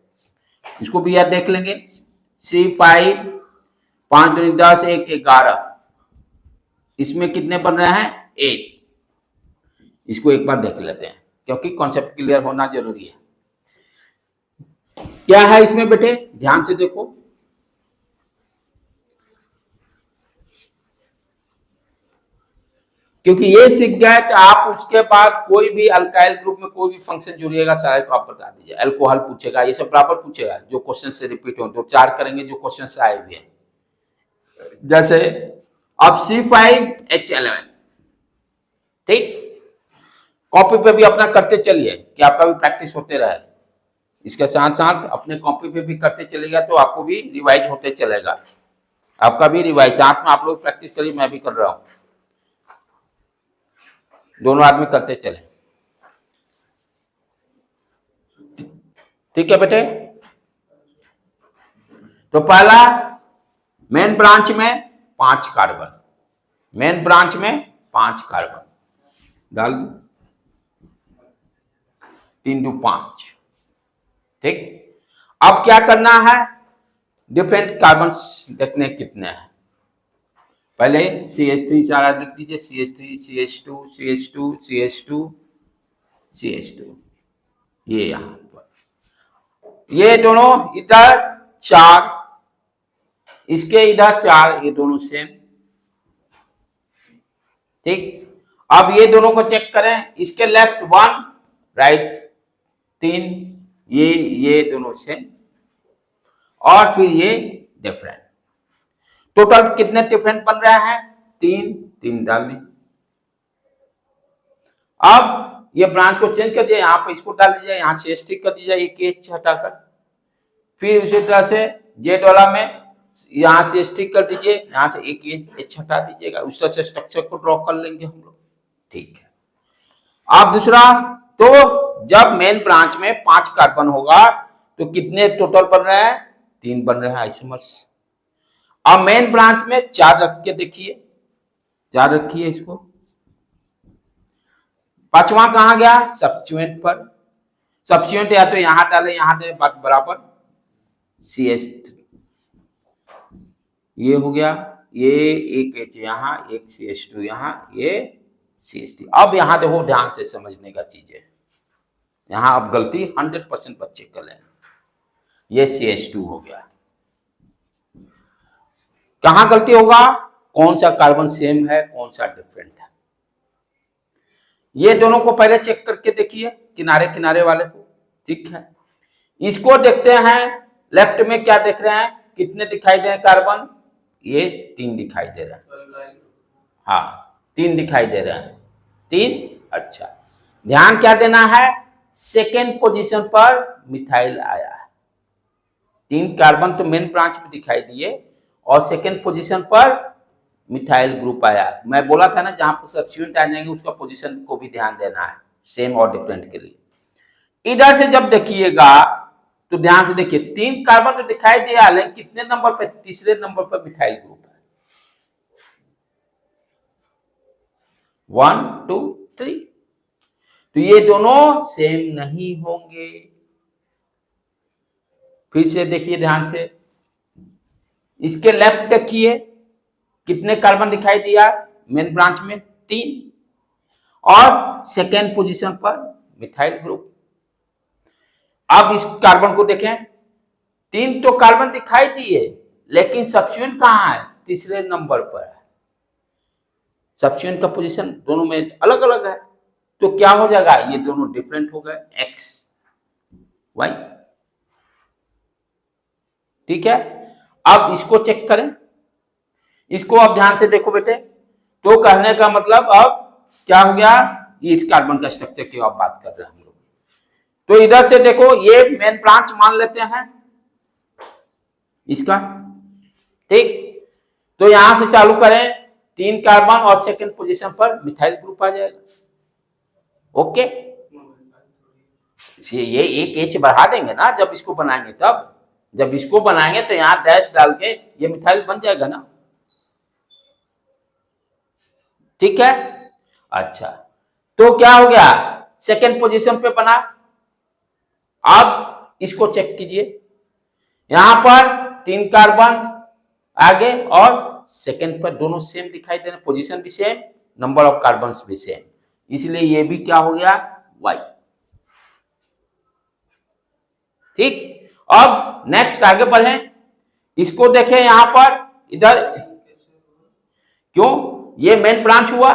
इसको भी याद देख लेंगे। C5 5 दूनी 10 1 11, इसमें कितने बन रहे हैं 8, इसको एक बार देख लेते हैं क्योंकि कॉन्सेप्ट क्लियर होना जरूरी है। क्या है इसमें बेटे, ध्यान से देखो, क्योंकि ये सीख गए तो आप उसके बाद कोई भी अल्काइल ग्रुप में कोई भी फंक्शन जुड़िएगा सारे को आप बता दीजिए। अल्कोहल पूछेगा, ये सब बराबर पूछेगा, जो क्वेश्चन से रिपीट हो, तो 4 करेंगे जो क्वेश्चन से आए हुए हैं। जैसे अब C5H11, ठीक, कॉपी पे भी अपना करते चलिए कि आपका भी प्रैक्टिस होते रहे, इसके साथ साथ अपने कॉपी पे भी करते चलेगा तो आपको भी रिवाइज होते चलेगा, आपका भी रिवाइज, साथ में आप लोग प्रैक्टिस करिए, मैं भी कर रहा हूं, दोनों आदमी करते चले, ठीक है बेटे। तो पहला मेन ब्रांच में 5 कार्बन, मेन ब्रांच में 5 कार्बन डाल दो, 3 2 5, ठीक। अब क्या करना है, डिफरेंट कार्बन देखने कितने हैं, पहले CH3 सारा लिख दीजिए, CH3 CH2 CH2 CH2 CH2, ये यहां पर, ये दोनों इधर 4, इसके इधर 4, ये दोनों सेम, ठीक। अब ये दोनों को चेक करें, इसके लेफ्ट 1, राइट 3, ये दोनों सेम, और फिर ये डिफरेंट, टोटल कितने डिफरेंट बन रहे हैं 3 3 डाल दीजिए। अब ये ब्रांच को चेंज कर दिया, यहां पे इसको डाल दीजिए, यहां से स्टिक कर दीजिए एक H हटाकर, फिर उसी तरह से जेड वाला में यहां से स्टिक कर दीजिए, यहां से एक H हटा दीजिएगा, उस तरह से स्ट्रक्चर को ड्रॉ कर लेंगे हम लोग, ठीक है। अब दूसरा, तो जब मेन ब्रांच में 5 कार्बन होगा तो कितने टोटल बन रहे हैं 3 बन रहे हैं आइसोमर्स। अब मेन ब्रांच में 4 रख के देखिए, 4 रखिए इसको, 5वां कहां गया सब्स्टिट्यूएंट पर, सब्स्टिट्यूएंट या तो यहां डाले यहां डाले, बात बराबर, CH3 ये हो गया, ये एक H यहां, एक CH2 यहां, ये CH3। अब यहां देखो ध्यान से समझने का चीज है, यहां अब गलती 100% बच्चे कर लें, ये CH2 हो गया, कहां गलती होगा, कौन सा कार्बन सेम है कौन सा डिफरेंट है, ये दोनों को पहले चेक करके देखिए, किनारे किनारे वाले को, ठीक है। इसको देखते हैं, लेफ्ट में क्या देख रहे हैं, कितने दिखाई दे रहे हैं कार्बन, ये 3 दिखाई दे रहा है, हाँ 3 दिखाई दे रहे हैं, 3, अच्छा। ध्यान क्या देना है, सेकेंड पोजीशन पर मिथाइल आया है, 3 कार्बन तो मेन ब्रांच में दिखाई दिए और सेकेंड पोजीशन पर मिथाइल ग्रुप आया। मैं बोला था ना जहां पर सब्स्टिट्यूएंट आ जाएंगे उसका पोजीशन को भी ध्यान देना है, सेम और डिफरेंट के लिए। इधर से जब देखिएगा तो ध्यान से देखिए, 3 कार्बन तो दिखाई दिया, लेकिन कितने नंबर पे, तीसरे नंबर पर मिथाइल ग्रुप है, 1 2 3, तो ये दोनों सेम नहीं होंगे। फिर से देखिए ध्यान से, इसके लेफ्ट देखिए कितने कार्बन दिखाई दिया मेन ब्रांच में, 3, और सेकेंड पोजीशन पर मिथाइल ग्रुप। अब इस कार्बन को देखें, 3 तो कार्बन दिखाई दिए, लेकिन सब्स्टिट्यूएंट कहां है? तीसरे नंबर पर है। सब्स्टिट्यूएंट का पोजीशन दोनों में अलग अलग है, तो क्या हो जाएगा? ये दोनों डिफरेंट हो गए, एक्स वाई। ठीक है, अब इसको चेक करें, इसको अब ध्यान से देखो बेटे। तो कहने का मतलब अब क्या हो गया? ये इस कार्बन का स्ट्रक्चर की आप बात कर रहे हैं हम लोग। तो इधर से देखो, ये मेन ब्रांच मान लेते हैं इसका, ठीक। तो यहां से चालू करें, 3 कार्बन और सेकंड पोजीशन पर मिथाइल ग्रुप आ जाएगा। ओके, ये एक एच बढ़ा देंगे ना जब इसको बनाएंगे, तब जब इसको बनाएंगे तो यहां डैश डाल के ये मिथाइल बन जाएगा ना। ठीक है, अच्छा, तो क्या हो गया? सेकंड पोजीशन पे बना। अब इसको चेक कीजिए, यहां पर 3 कार्बन आगे और सेकंड पर दोनों सेम दिखाई दे रहे, पोजीशन भी सेम, नंबर ऑफ कार्बन्स भी सेम, इसलिए ये भी क्या हो गया? वाई। ठीक, अब नेक्स्ट आगे बढ़े, इसको देखें यहां पर, इधर क्यों? ये मेन ब्रांच हुआ,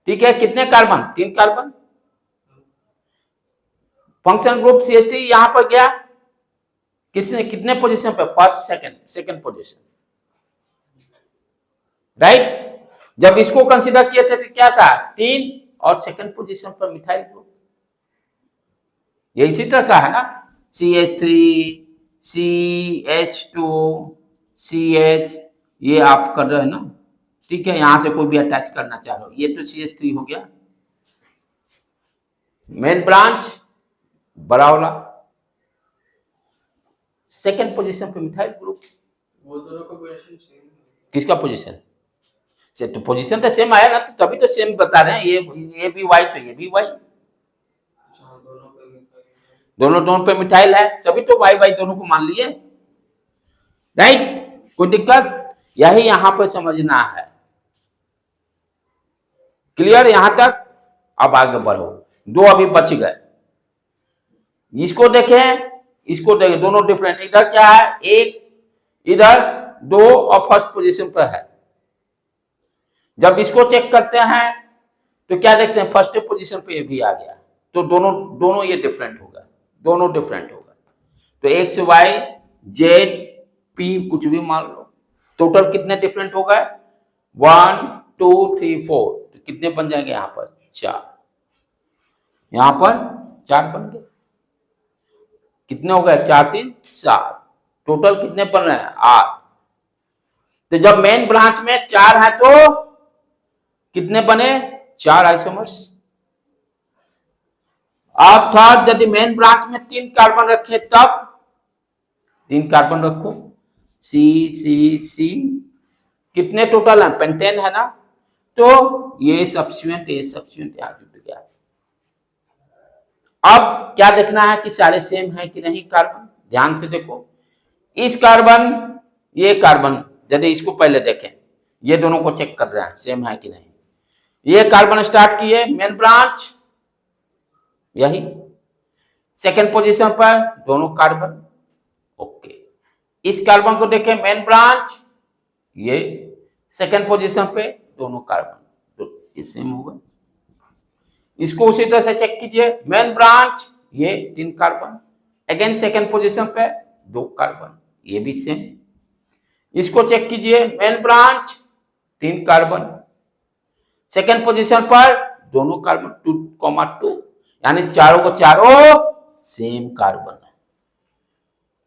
ठीक है। कितने carbon? 3 carbon. Function group CH3 यहां पर गया, किसने कितने पोजीशन पे? First second position, right. जब इसको कंसीडर किए थे तो क्या था? 3 और सेकंड पोजीशन पर मिथाइल ग्रुप। ये इसी तरह का है ना, CH3 CH2 CH, ये आप कर रहे हैं ना, ठीक है। यहां से कोई भी अटैच करना चाह रहे हो, ये तो CH3 हो गया, मेन ब्रांच बड़ा वाला, सेकंड पोजीशन पे मिथाइल ग्रुप। वो दोनों का पोजीशन सेम है। किसका पोजीशन? से तो पोजीशन तो सेम आया ना, तो तभी तो सेम बता रहे हैं। ये भी वाई तो ये भी वाई, दोनों पे मिथाइल है, तभी तो वाई वाई दोनों को मान लिए, राइट। कोई दिक्कत? यही यहां पर समझना है। क्लियर यहां तक? अब आगे बढ़ो, 2 अभी बच गए। इसको देखें, इसको देखें, दोनों डिफरेंट। इधर क्या है? 1, इधर 2 और फर्स्ट पोजीशन पर है। जब इसको चेक करते हैं तो क्या देखते हैं? फर्स्ट पोजीशन पे ये भी आ गया, तो दोनों ये डिफरेंट होगा, दोनों डिफरेंट होगा। तो एक्स वाई जेड पी कुछ भी मान लो, टोटल कितने डिफरेंट हो गए? 1 2 3 4, तो कितने बन जाएंगे? यहां पर 4, यहां पर 4 बन गए। कितने हो गए? 4 3 7, टोटल कितने बन रहे हैं? 8। तो जब मेन ब्रांच में 4 है तो कितने बने? 4 आइसोमर्स। अब थर्ड, यदि मेन ब्रांच में 3 कार्बन रखे तब 3 कार्बन रखो, सी सी सी, कितने टोटल है? पेंटेन है ना, तो ये सब्स्टिट्यूएंट यहां जुट गया। अब क्या देखना है कि सारे सेम है कि नहीं कार्बन। ध्यान से देखो, इस कार्बन, ये कार्बन, यदि इसको पहले देखें, ये दोनों को चेक कर रहे हैं सेम है कि नहीं। ये कार्बन स्टार्ट किए, मेन ब्रांच यही, सेकेंड पोजीशन पर दोनों कार्बन, ओके। इस कार्बन को देखें, मेन ब्रांच, ये सेकेंड पोजीशन पे दोनों कार्बन, तो ये सेम होगा। इसको उसी तरह से चेक कीजिए, मेन ब्रांच ये 3 कार्बन, अगेन सेकेंड पोजीशन पे 2 कार्बन, ये भी सेम। इसको चेक कीजिए, main branch 3 carbon, second position पर दोनों कार्बन 2,2, यानी चारों को चारों सेम कार्बन है,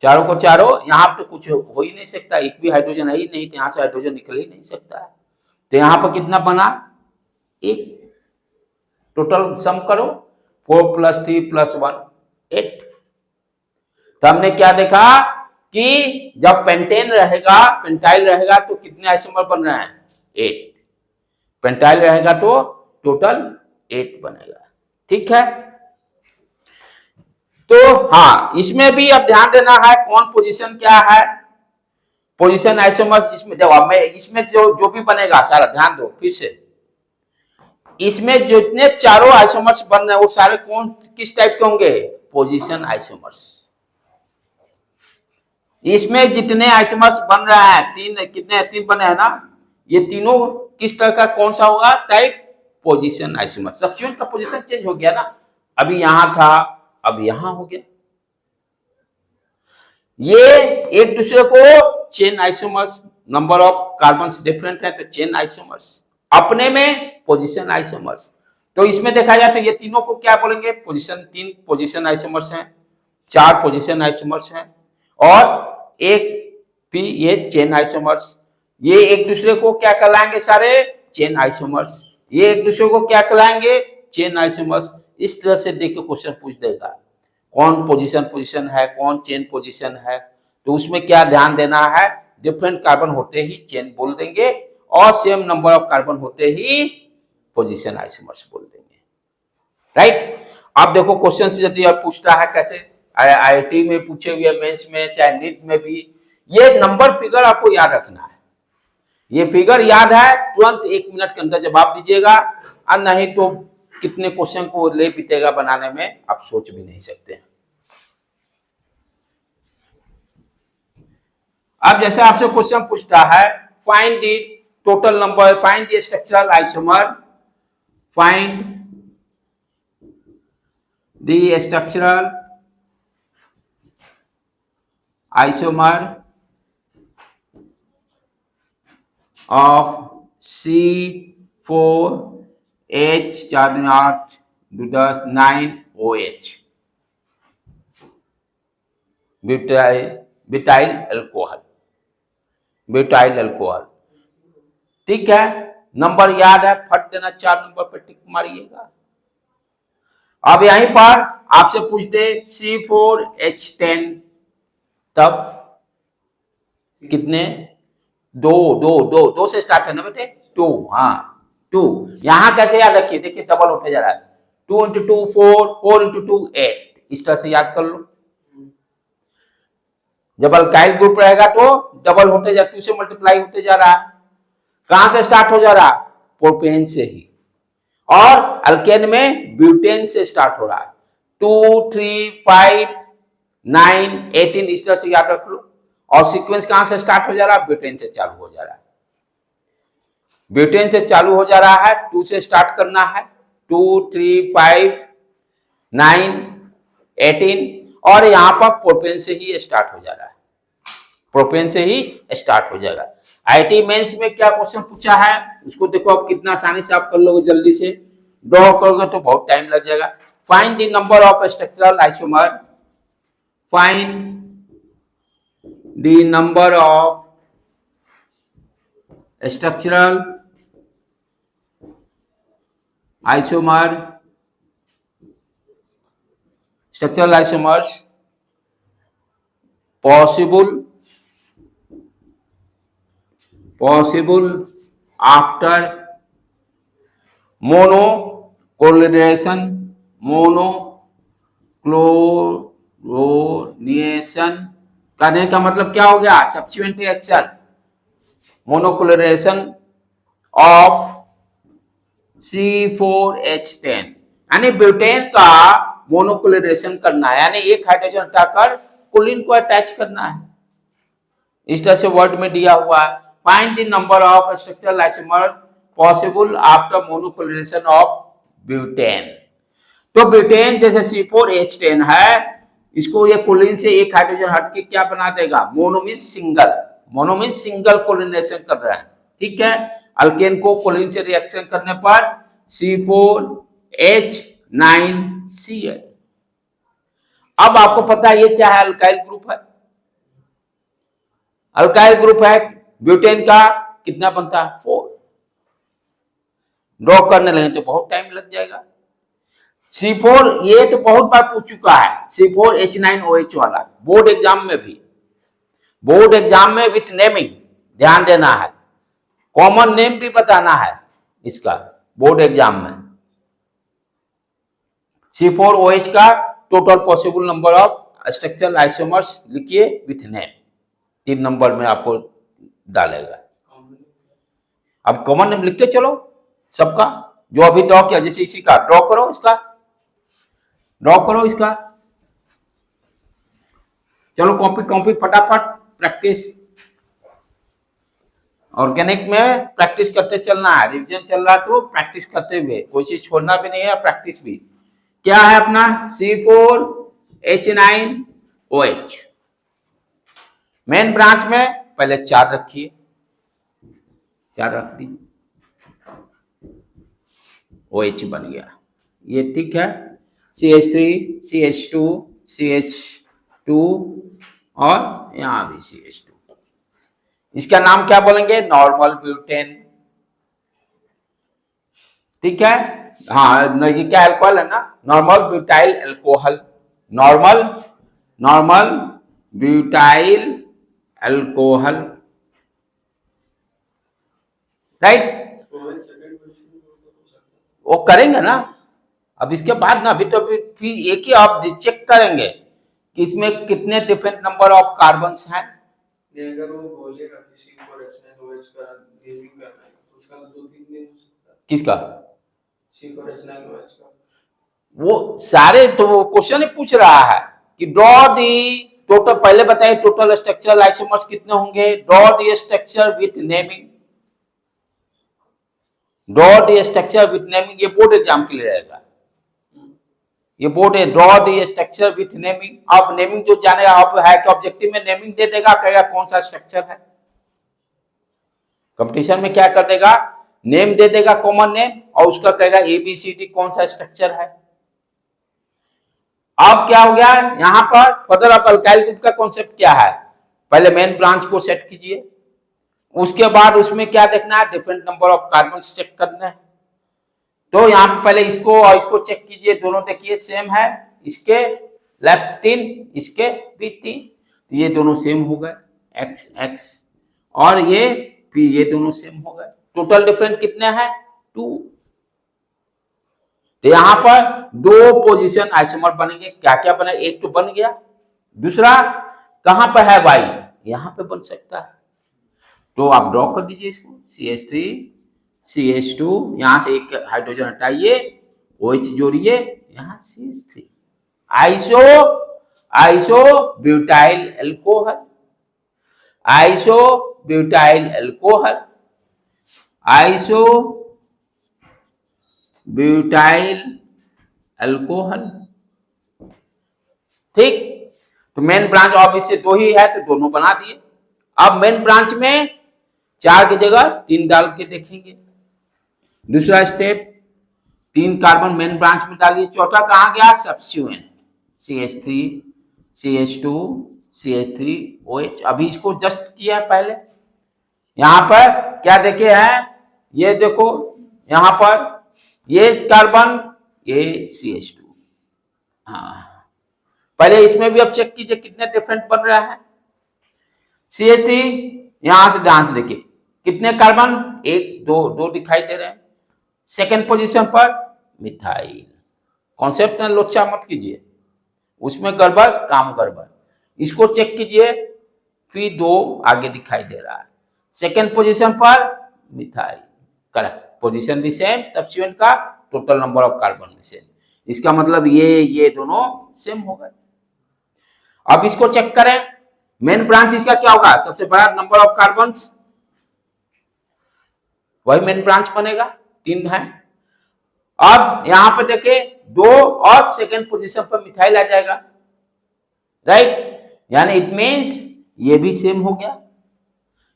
चारों को चारों। यहां तो कुछ हो ही नहीं सकता, एक भी हाइड्रोजन है ही नहीं, तो यहां से हाइड्रोजन निकल ही नहीं सकता है। तो यहां पर कितना बना? 1। टोटल सम करो, 4 + 3 + 1 8। तो हमने क्या देखा कि जब पेंटेन रहेगा, पेंटाइल रहेगा, तो कितने आइसोमर बन रहे हैं? 8। पेंटाइल रहेगा तो टोटल 8 बनेगा, ठीक है। तो हाँ, इसमें भी अब ध्यान देना है कौन पोजीशन क्या है, पोजीशन आइसोमर्स, जिसमें जब मैं इसमें जो भी बनेगा सारा ध्यान दो फिर से। इसमें जितने चारों आइसोमर्स बन रहे हैं वो सारे कौन किस टाइप के होंगे? Position isomers. इसमें जितने आइसोमर्स बन रहा है, तीन बने हैं ना, ये तीनों किस तरह का कौन सा होगा? Type position isomer. सब्स्टिट्यूएंट का पोजीशन चेंज हो गया ना, अभी यहां था अब यहां हो गया। ये एक दूसरे को chain isomers, number of carbons different है तो चेन आइसोमर्स, अपने में पोजीशन आइसोमर्स। तो इसमें देखा जाए तो ये तीनों को क्या बोलेंगे? पोजीशन, तीन पोजीशन आइसोमर्स हैं, चार पोजीशन आइसोमर्स हैं और एक भी ये चेन आइसोमर्स। ये एक दूसरे को क्या कहलाएंगे? सारे चेन आइसोमर्स। ये एक दूसरे को क्या कहलाएंगे? Chain isomers. इस तरह से देख के क्वेश्चन पूछ देगा कौन पोजीशन है, कौन चेन पोजीशन है। तो उसमें क्या ध्यान देना है? डिफरेंट कार्बन होते ही चेन बोल देंगे और सेम नंबर ऑफ कार्बन होते ही पोजीशन आइसोमर्स बोल देंगे। राइट? आप देखो क्वेश्चन से यदि आप पूछता है कैसे, आईआईटी में पूछे हुए, मेंस में, चाहे नीट में भी, ये नंबर फिगर आपको याद रखना है। ये फिगर याद है तुरंत 1 मिनट के अंदर जवाब दीजिएगा, और नहीं तो कितने क्वेश्चन को ले बीतेगा बनाने में आप सोच भी नहीं सकते। अब जैसे आपसे क्वेश्चन पूछता है find the total number, find the structural isomer, find the structural isomer of C4H 4 8 9 OH butyl alcohol. ठीक है, नंबर याद है, फट देना, 4 नंबर पर टिक मारिएगा। अब यहीं पर आपसे पूछते C4H10, तब कितने? दो से स्टार्ट करना बेटे, 2। हाँ 2, यहां कैसे याद रखिए? देखिए डबल होते जा रहा है, 2 × 2 4, 4 × 2 8, इस तरह से याद कर लो। जब अल्काइल ग्रुप रहेगा तो डबल होते जा, 2 से मल्टीप्लाई होते जा रहा है। कहां से स्टार्ट हो जा रहा? प्रोपेन से ही। और अल्केन में ब्यूटेन से स्टार्ट हो रहा है, 2 3 5 9 18, इस तरह से याद रख लो। और सीक्वेंस कहां से स्टार्ट हो जा रहा है? ब्यूटेन से चालू हो जा रहा है। ब्यूटेन से चालू हो जा रहा है, 2 से स्टार्ट करना है, 2 3 5 9 18, और यहां पर प्रोपेन से ही स्टार्ट हो जा रहा है, प्रोपेन से ही स्टार्ट हो जाएगा। आईटी मेंस में क्या क्वेश्चन पूछा है उसको देखो, आप कितना आसानी से आप कर लोगे, जल्दी से ड्रॉ करोगे तो बहुत टाइम लग जाएगा। Find the number of structural isomer, find the number of structural isomers possible after monochlorination करने का मतलब क्या हो गया? सब्स्टिट्यूएंट रिएक्शन, मोनोक्लोरेशन ऑफ C4H10, यानी ब्यूटेन का मोनोक्लोरेशन करना है, यानी एक हाइड्रोजन हटाकर कोलिन को अटैच करना है। इस तरह से वर्ड में दिया हुआ है, find the number of structural isomer possible after monochlorination of butane. तो ब्यूटेन जैसे C4H10 है, इसको ये कोलिन से एक हाइड्रोजन हट के क्या बना देगा? Mono means single, mono means single chlorination कर रहा है। ठीक है, अल्केन को कोलिन से रिएक्शन करने पर C4H9Cl। अब आपको पता है ये क्या है? अल्काइल ग्रुप है, अल्काइल ग्रुप है। ब्यूटेन का कितना बनता है? 4। ड्रॉ करने लगे तो बहुत टाइम लग जाएगा। C4 ये तो बहुत बार पूछ चुका है, C4H9OH वाला, बोर्ड एग्जाम में भी, बोर्ड एग्जाम में विथ नेमिंग ध्यान देना है, कॉमन नेम भी बताना है इसका बोर्ड एग्जाम में। C4OH का total possible number of structural isomers लिखिए विथ नेम, 3 नंबर में आपको डालेगा। अब कॉमन नेम लिखते चलो सबका, जो अभी ड्रॉ किया, जैसे इसी का ड्रॉ करो, इसका ड्रॉ करो इसका। चलो कॉपी कॉपी फटाफट प्रैक्टिस। ऑर्गेनिक में प्रैक्टिस करते चलना है, रिवीजन चल रहा तो प्रैक्टिस करते हुए, कोई चीज छोड़ना भी नहीं है, प्रैक्टिस भी। क्या है अपना C4H9OH। मेन ब्रांच में पहले 4 रखिए, 4 रख दी, OH बन गया, ये ठीक है। CH3 CH2 CH2 और यहां भी CH2। इसका नाम क्या बोलेंगे? नॉर्मल ब्यूटेन, ठीक है। हाँ, ये क्या अल्कोहल है ना, normal butyl alcohol, normal normal butyl alcohol, right. वो करेंगे ना अब इसके बाद ना, अभी तो फिर एक ही आप चेक करेंगे कि इसमें कितने डिफरेंट नंबर ऑफ कार्बन्स हैं। अगर वो बोलेगा कि C4H9OH का नेमिंग करना है तो उसका 2-3 दिन हो सकता है। किसका? C4H9OH का। वो सारे तो वो क्वेश्चन ही पूछ रहा है कि ड्रॉ दी टोटल, पहले बताइए टोटल स्ट्रक्चरल आइसोमर्स कितने होंगे, draw the structure with naming, draw the structure with naming. ये बोर्ड एग्जाम के लिए रहेगा, ये बोर्ड है, draw the structure with naming. आप नेमिंग जो जाने आप है कि ऑब्जेक्टिव में नेमिंग दे देगा, कहेगा कौन सा स्ट्रक्चर है। कंपटीशन में क्या कर देगा, नेम दे देगा कॉमन नेम, और उसका कहेगा ABCD कौन सा स्ट्रक्चर है। अब क्या हो गया यहां पर, फर्दर आप अल्काइल ग्रुप का कॉन्सेप्ट क्या है, पहले मेन ब्रांच को सेट कीजिए, उसके बाद उसमें क्या देखना है, different number of carbon check करना है। तो यहां पे पहले इसको और इसको चेक कीजिए, दोनों देखिए सेम है, इसके लेफ्ट 3 इसके भी 3, तो ये दोनों सेम हो गए X X, और ये फिर ये दोनों सेम हो गए। टोटल डिफरेंट कितने हैं 2। तो यहां पर 2 पोजीशन आइसोमर बनेंगे, क्या क्या बने, एक तो बन गया, दूसरा कहां पर है भाई, यहां पे बन सकता है। तो आप ड्रॉ कर दीजिए इसको, CH3 CH2, यहां से एक हाइड्रोजन हटाइए, OH जोड़िए, यहां CH3, iso butyl alcohol, iso butyl alcohol, iso butyl alcohol, ठीक। तो मेन ब्रांच अब इससे 2 ही है तो दोनों बना दिए। अब मेन ब्रांच में 4 की जगह 3 डाल के देखेंगे। दूसरा स्टेप, 3 कार्बन मेन ब्रांच में डालिए, चौथा कहां गया, सब्स्टिट्यूएंट, CH3 CH2 CH3OH। अभी इसको जस्ट किया पहले, यहां पर क्या देखे हैं, ये देखो यहां पर ये कार्बन, ये CH2। हाँ, पहले इसमें भी अब चेक कीजिए कितने डिफरेंट बन रहा है। CH3 यहां से ध्यान से देखिए कितने कार्बन, 1 2 दिखाई दे रहे हैं। सेकेंड पोजीशन पर मिथाइल, कॉन्सेप्ट में लोचा मत कीजिए, उसमें गड़बड़ काम गड़बड़, इसको चेक कीजिए, फिर 2 आगे दिखाई दे रहा है। सेकेंड पोजीशन पर मिथाइल, करेक्ट, पोजीशन भी सेम, सब्स्टिट्यूएंट का टोटल नंबर ऑफ कार्बन भी सेम, इसका मतलब ये दोनों सेम हो गए। अब इसको चेक करें, मेन ब्रांच इसका क्या होगा, सबसे बड़ा नंबर ऑफ कार्बन्स, वही मेन ब्रांच बनेगा, 3 है। अब यहां पे देखे 2 और सेकेंड पोजीशन पर मिथाइल आ जाएगा, राइट, यानी इट मींस ये भी सेम हो गया,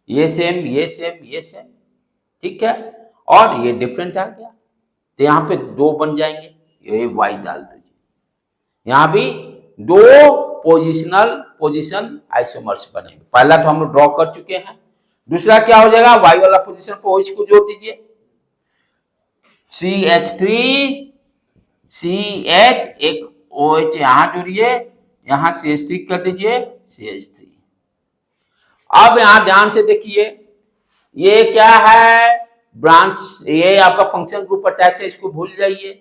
ये सेम ये सेम ये सेम, ठीक है, और ये डिफरेंट आ गया, तो यहां पे 2 बन जाएंगे, ये Y डाल दीजिए, यहां भी 2 पोजीशन आइसोमर्स बनेंगे। पहला तो हम लोग ड्रॉ कर चुके हैं, दूसरा क्या हो जाएगा, Y वाला पोजीशन पर OH को जोड़ दीजिए, CH3 CH, एक OH यहां जोड़िए, यहां CH3 कर दीजिए, CH3। अब यहां ध्यान से देखिए, ये क्या है ब्रांच, ये आपका फंक्शन ग्रुप अटैच है, इसको भूल जाइए।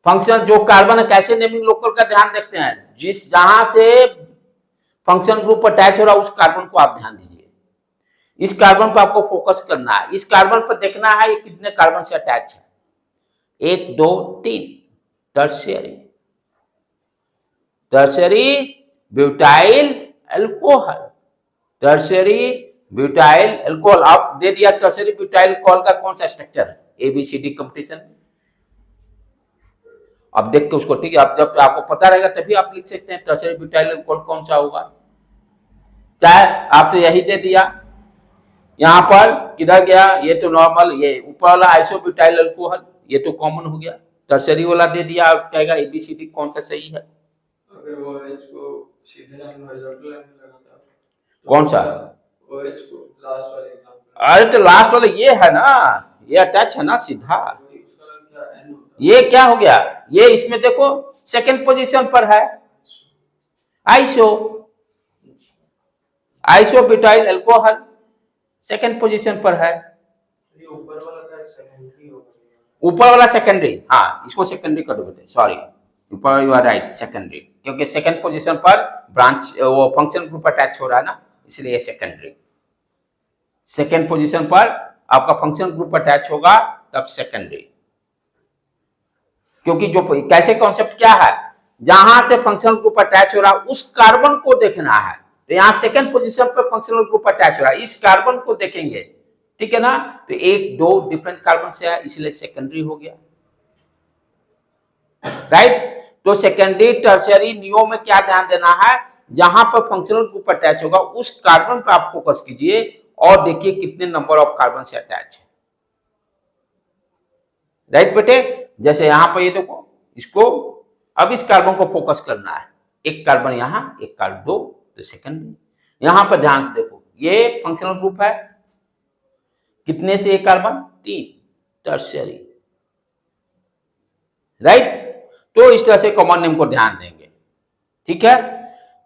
फंक्शन जो कार्बन है, कैसे नेमिंग लोकल का ध्यान रखते हैं, जिस जहां से फंक्शन ग्रुप अटैच हो रहा है उस कार्बन को आप ध्यान दीजिए, इस कार्बन पर आपको फोकस करना है, इस कार्बन पर देखना है ये कितने कार्बन से अटैच है, 1 2 3 tertiary, tertiary butyl alcohol, tertiary butyl alcohol. आप दे दिया टर्शियरी ब्यूटाइल अल्कोहल का कौन सा स्ट्रक्चर है, ABCD कंपटीशन। अब देख के उसको, ठीक है, अब जब आपको पता रहेगा तभी आप लिख सकते हैं टर्शियरी ब्यूटाइल अल्कोहल कौन सा होगा। चाहे आपसे यही दे दिया, यहां पर किधर गया, ये तो नॉर्मल, ये ऊपर वाला आइसोब्यूटाइल अल्कोहल, ये तो कॉमन हो गया। टर्शियरी वाला दे दिया, आप कहेगा ABCD कौन सा सही है। अगर वो OH को सीधे लाइन में हॉरिजॉन्टल लाइन में लगाता तो कौन सा OH को लास्ट वाले एग्जांपल, अरे तो लास्ट वाला ये है ना, ये अटैच है ना सीधा, उसका क्या N होता ये क्या हो गया, ये इसमें देखो सेकंड पोजीशन पर है iso, isobutyl alcohol second position पर है। है। ये ऊपर वाला शायद सेकेंडरी होगा, ऊपर वाला सेकेंडरी, हाँ इसको सेकेंडरी कर दो बेटे, सॉरी ऊपर यू आर राइट सेकेंडरी, क्योंकि सेकंड पोजीशन पर ब्रांच वो फंक्शन ग्रुप अटैच हो रहा है ना, इसलिए सेकेंडरी। सेकंड पोजीशन पर आपका फंक्शन ग्रुप अटैच होगा तब सेकेंडरी, क्योंकि जो कैसे कॉन्सेप्ट क्या है, जहां से फंक्शनल ग्रुप अटैच हो रहा है उस कार्बन को देखना है, तो यहां सेकंड पोजीशन पर फंक्शनल ग्रुप अटैच हो रहा है, इस कार्बन को देखेंगे, ठीक है ना। तो 1 2 डिफरेंट कार्बन से है, इसलिए सेकेंडरी हो गया, राइट। तो सेकेंडरी टर्शियरी नियो में क्या ध्यान देना है, जहां पर फंक्शनल ग्रुप अटैच होगा उस कार्बन पर आप फोकस कीजिए और देखिए कितने नंबर ऑफ कार्बन से अटैच है, राइट बेटे। जैसे यहां पर ये देखो, इसको अब इस कार्बन को फोकस करना है, एक कार्बन यहां, एक कार्बन 2, तो सेकेंडरी। यहां पर ध्यान से देखो, ये फंक्शनल ग्रुप है, कितने से एक कार्बन 3, टर्शियरी, राइट। तो इस तरह से कॉमन नेम को ध्यान देंगे, ठीक है।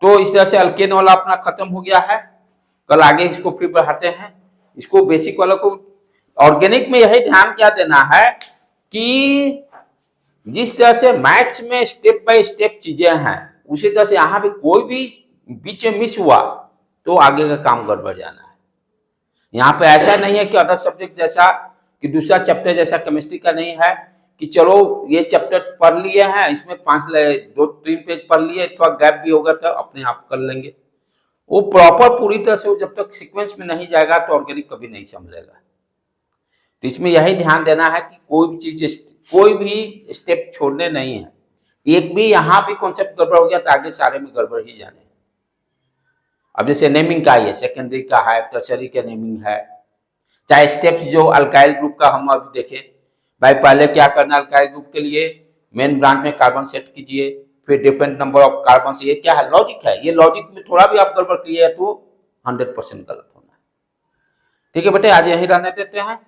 तो इस तरह से अल्केन वाला अपना खत्म हो गया है, कल आगे इसको फिर बढ़ाते हैं, इसको बेसिक वाला को। ऑर्गेनिक में यही ध्यान क्या देना है कि जिस तरह से मैथ्स में स्टेप बाय स्टेप चीजें हैं, उसी तरह से यहां भी कोई भी बीच में मिस हुआ तो आगे का काम गड़बड़ जाना है। यहाँ पे ऐसा नहीं है कि अदर सब्जेक्ट जैसा, कि दूसरा चैप्टर जैसा केमिस्ट्री का नहीं है कि चलो ये चैप्टर पढ़ लिए हैं, इसमें 2-3 पेज पढ़ लिए, थोड़ा गैप भी होगा तो अपने आप कर लेंगे। वो प्रॉपर पूरी तरह से जब तक सीक्वेंस में नहीं जाएगा तो ऑर्गेनिक कभी नहीं समझेगा। तो इसमें यही ध्यान देना है कि कोई भी चीज, कोई भी स्टेप छोड़ने नहीं है। एक भी यहाँ भी कॉन्सेप्ट गड़बड़ हो गया तो आगे सारे में गड़बड़ ही जाने। अब जैसे नेमिंग का है, सेकेंडरी का है, टर्शियरी का नेमिंग है, चाहे स्टेप्स जो अल्काइल ग्रुप का हम अभी देखे भाई, पहले क्या करना, अल्काइल ग्रुप के लिए मेन ब्रांच में कार्बन सेट कीजिए, फिर डिफरेंट नंबर ऑफ कार्बन से, ये क्या है, लॉजिक है। ये लॉजिक में थोड़ा भी आप गड़बड़ किए तो 100% गलत होना है, ठीक है बेटे। आज यही रहने देते हैं।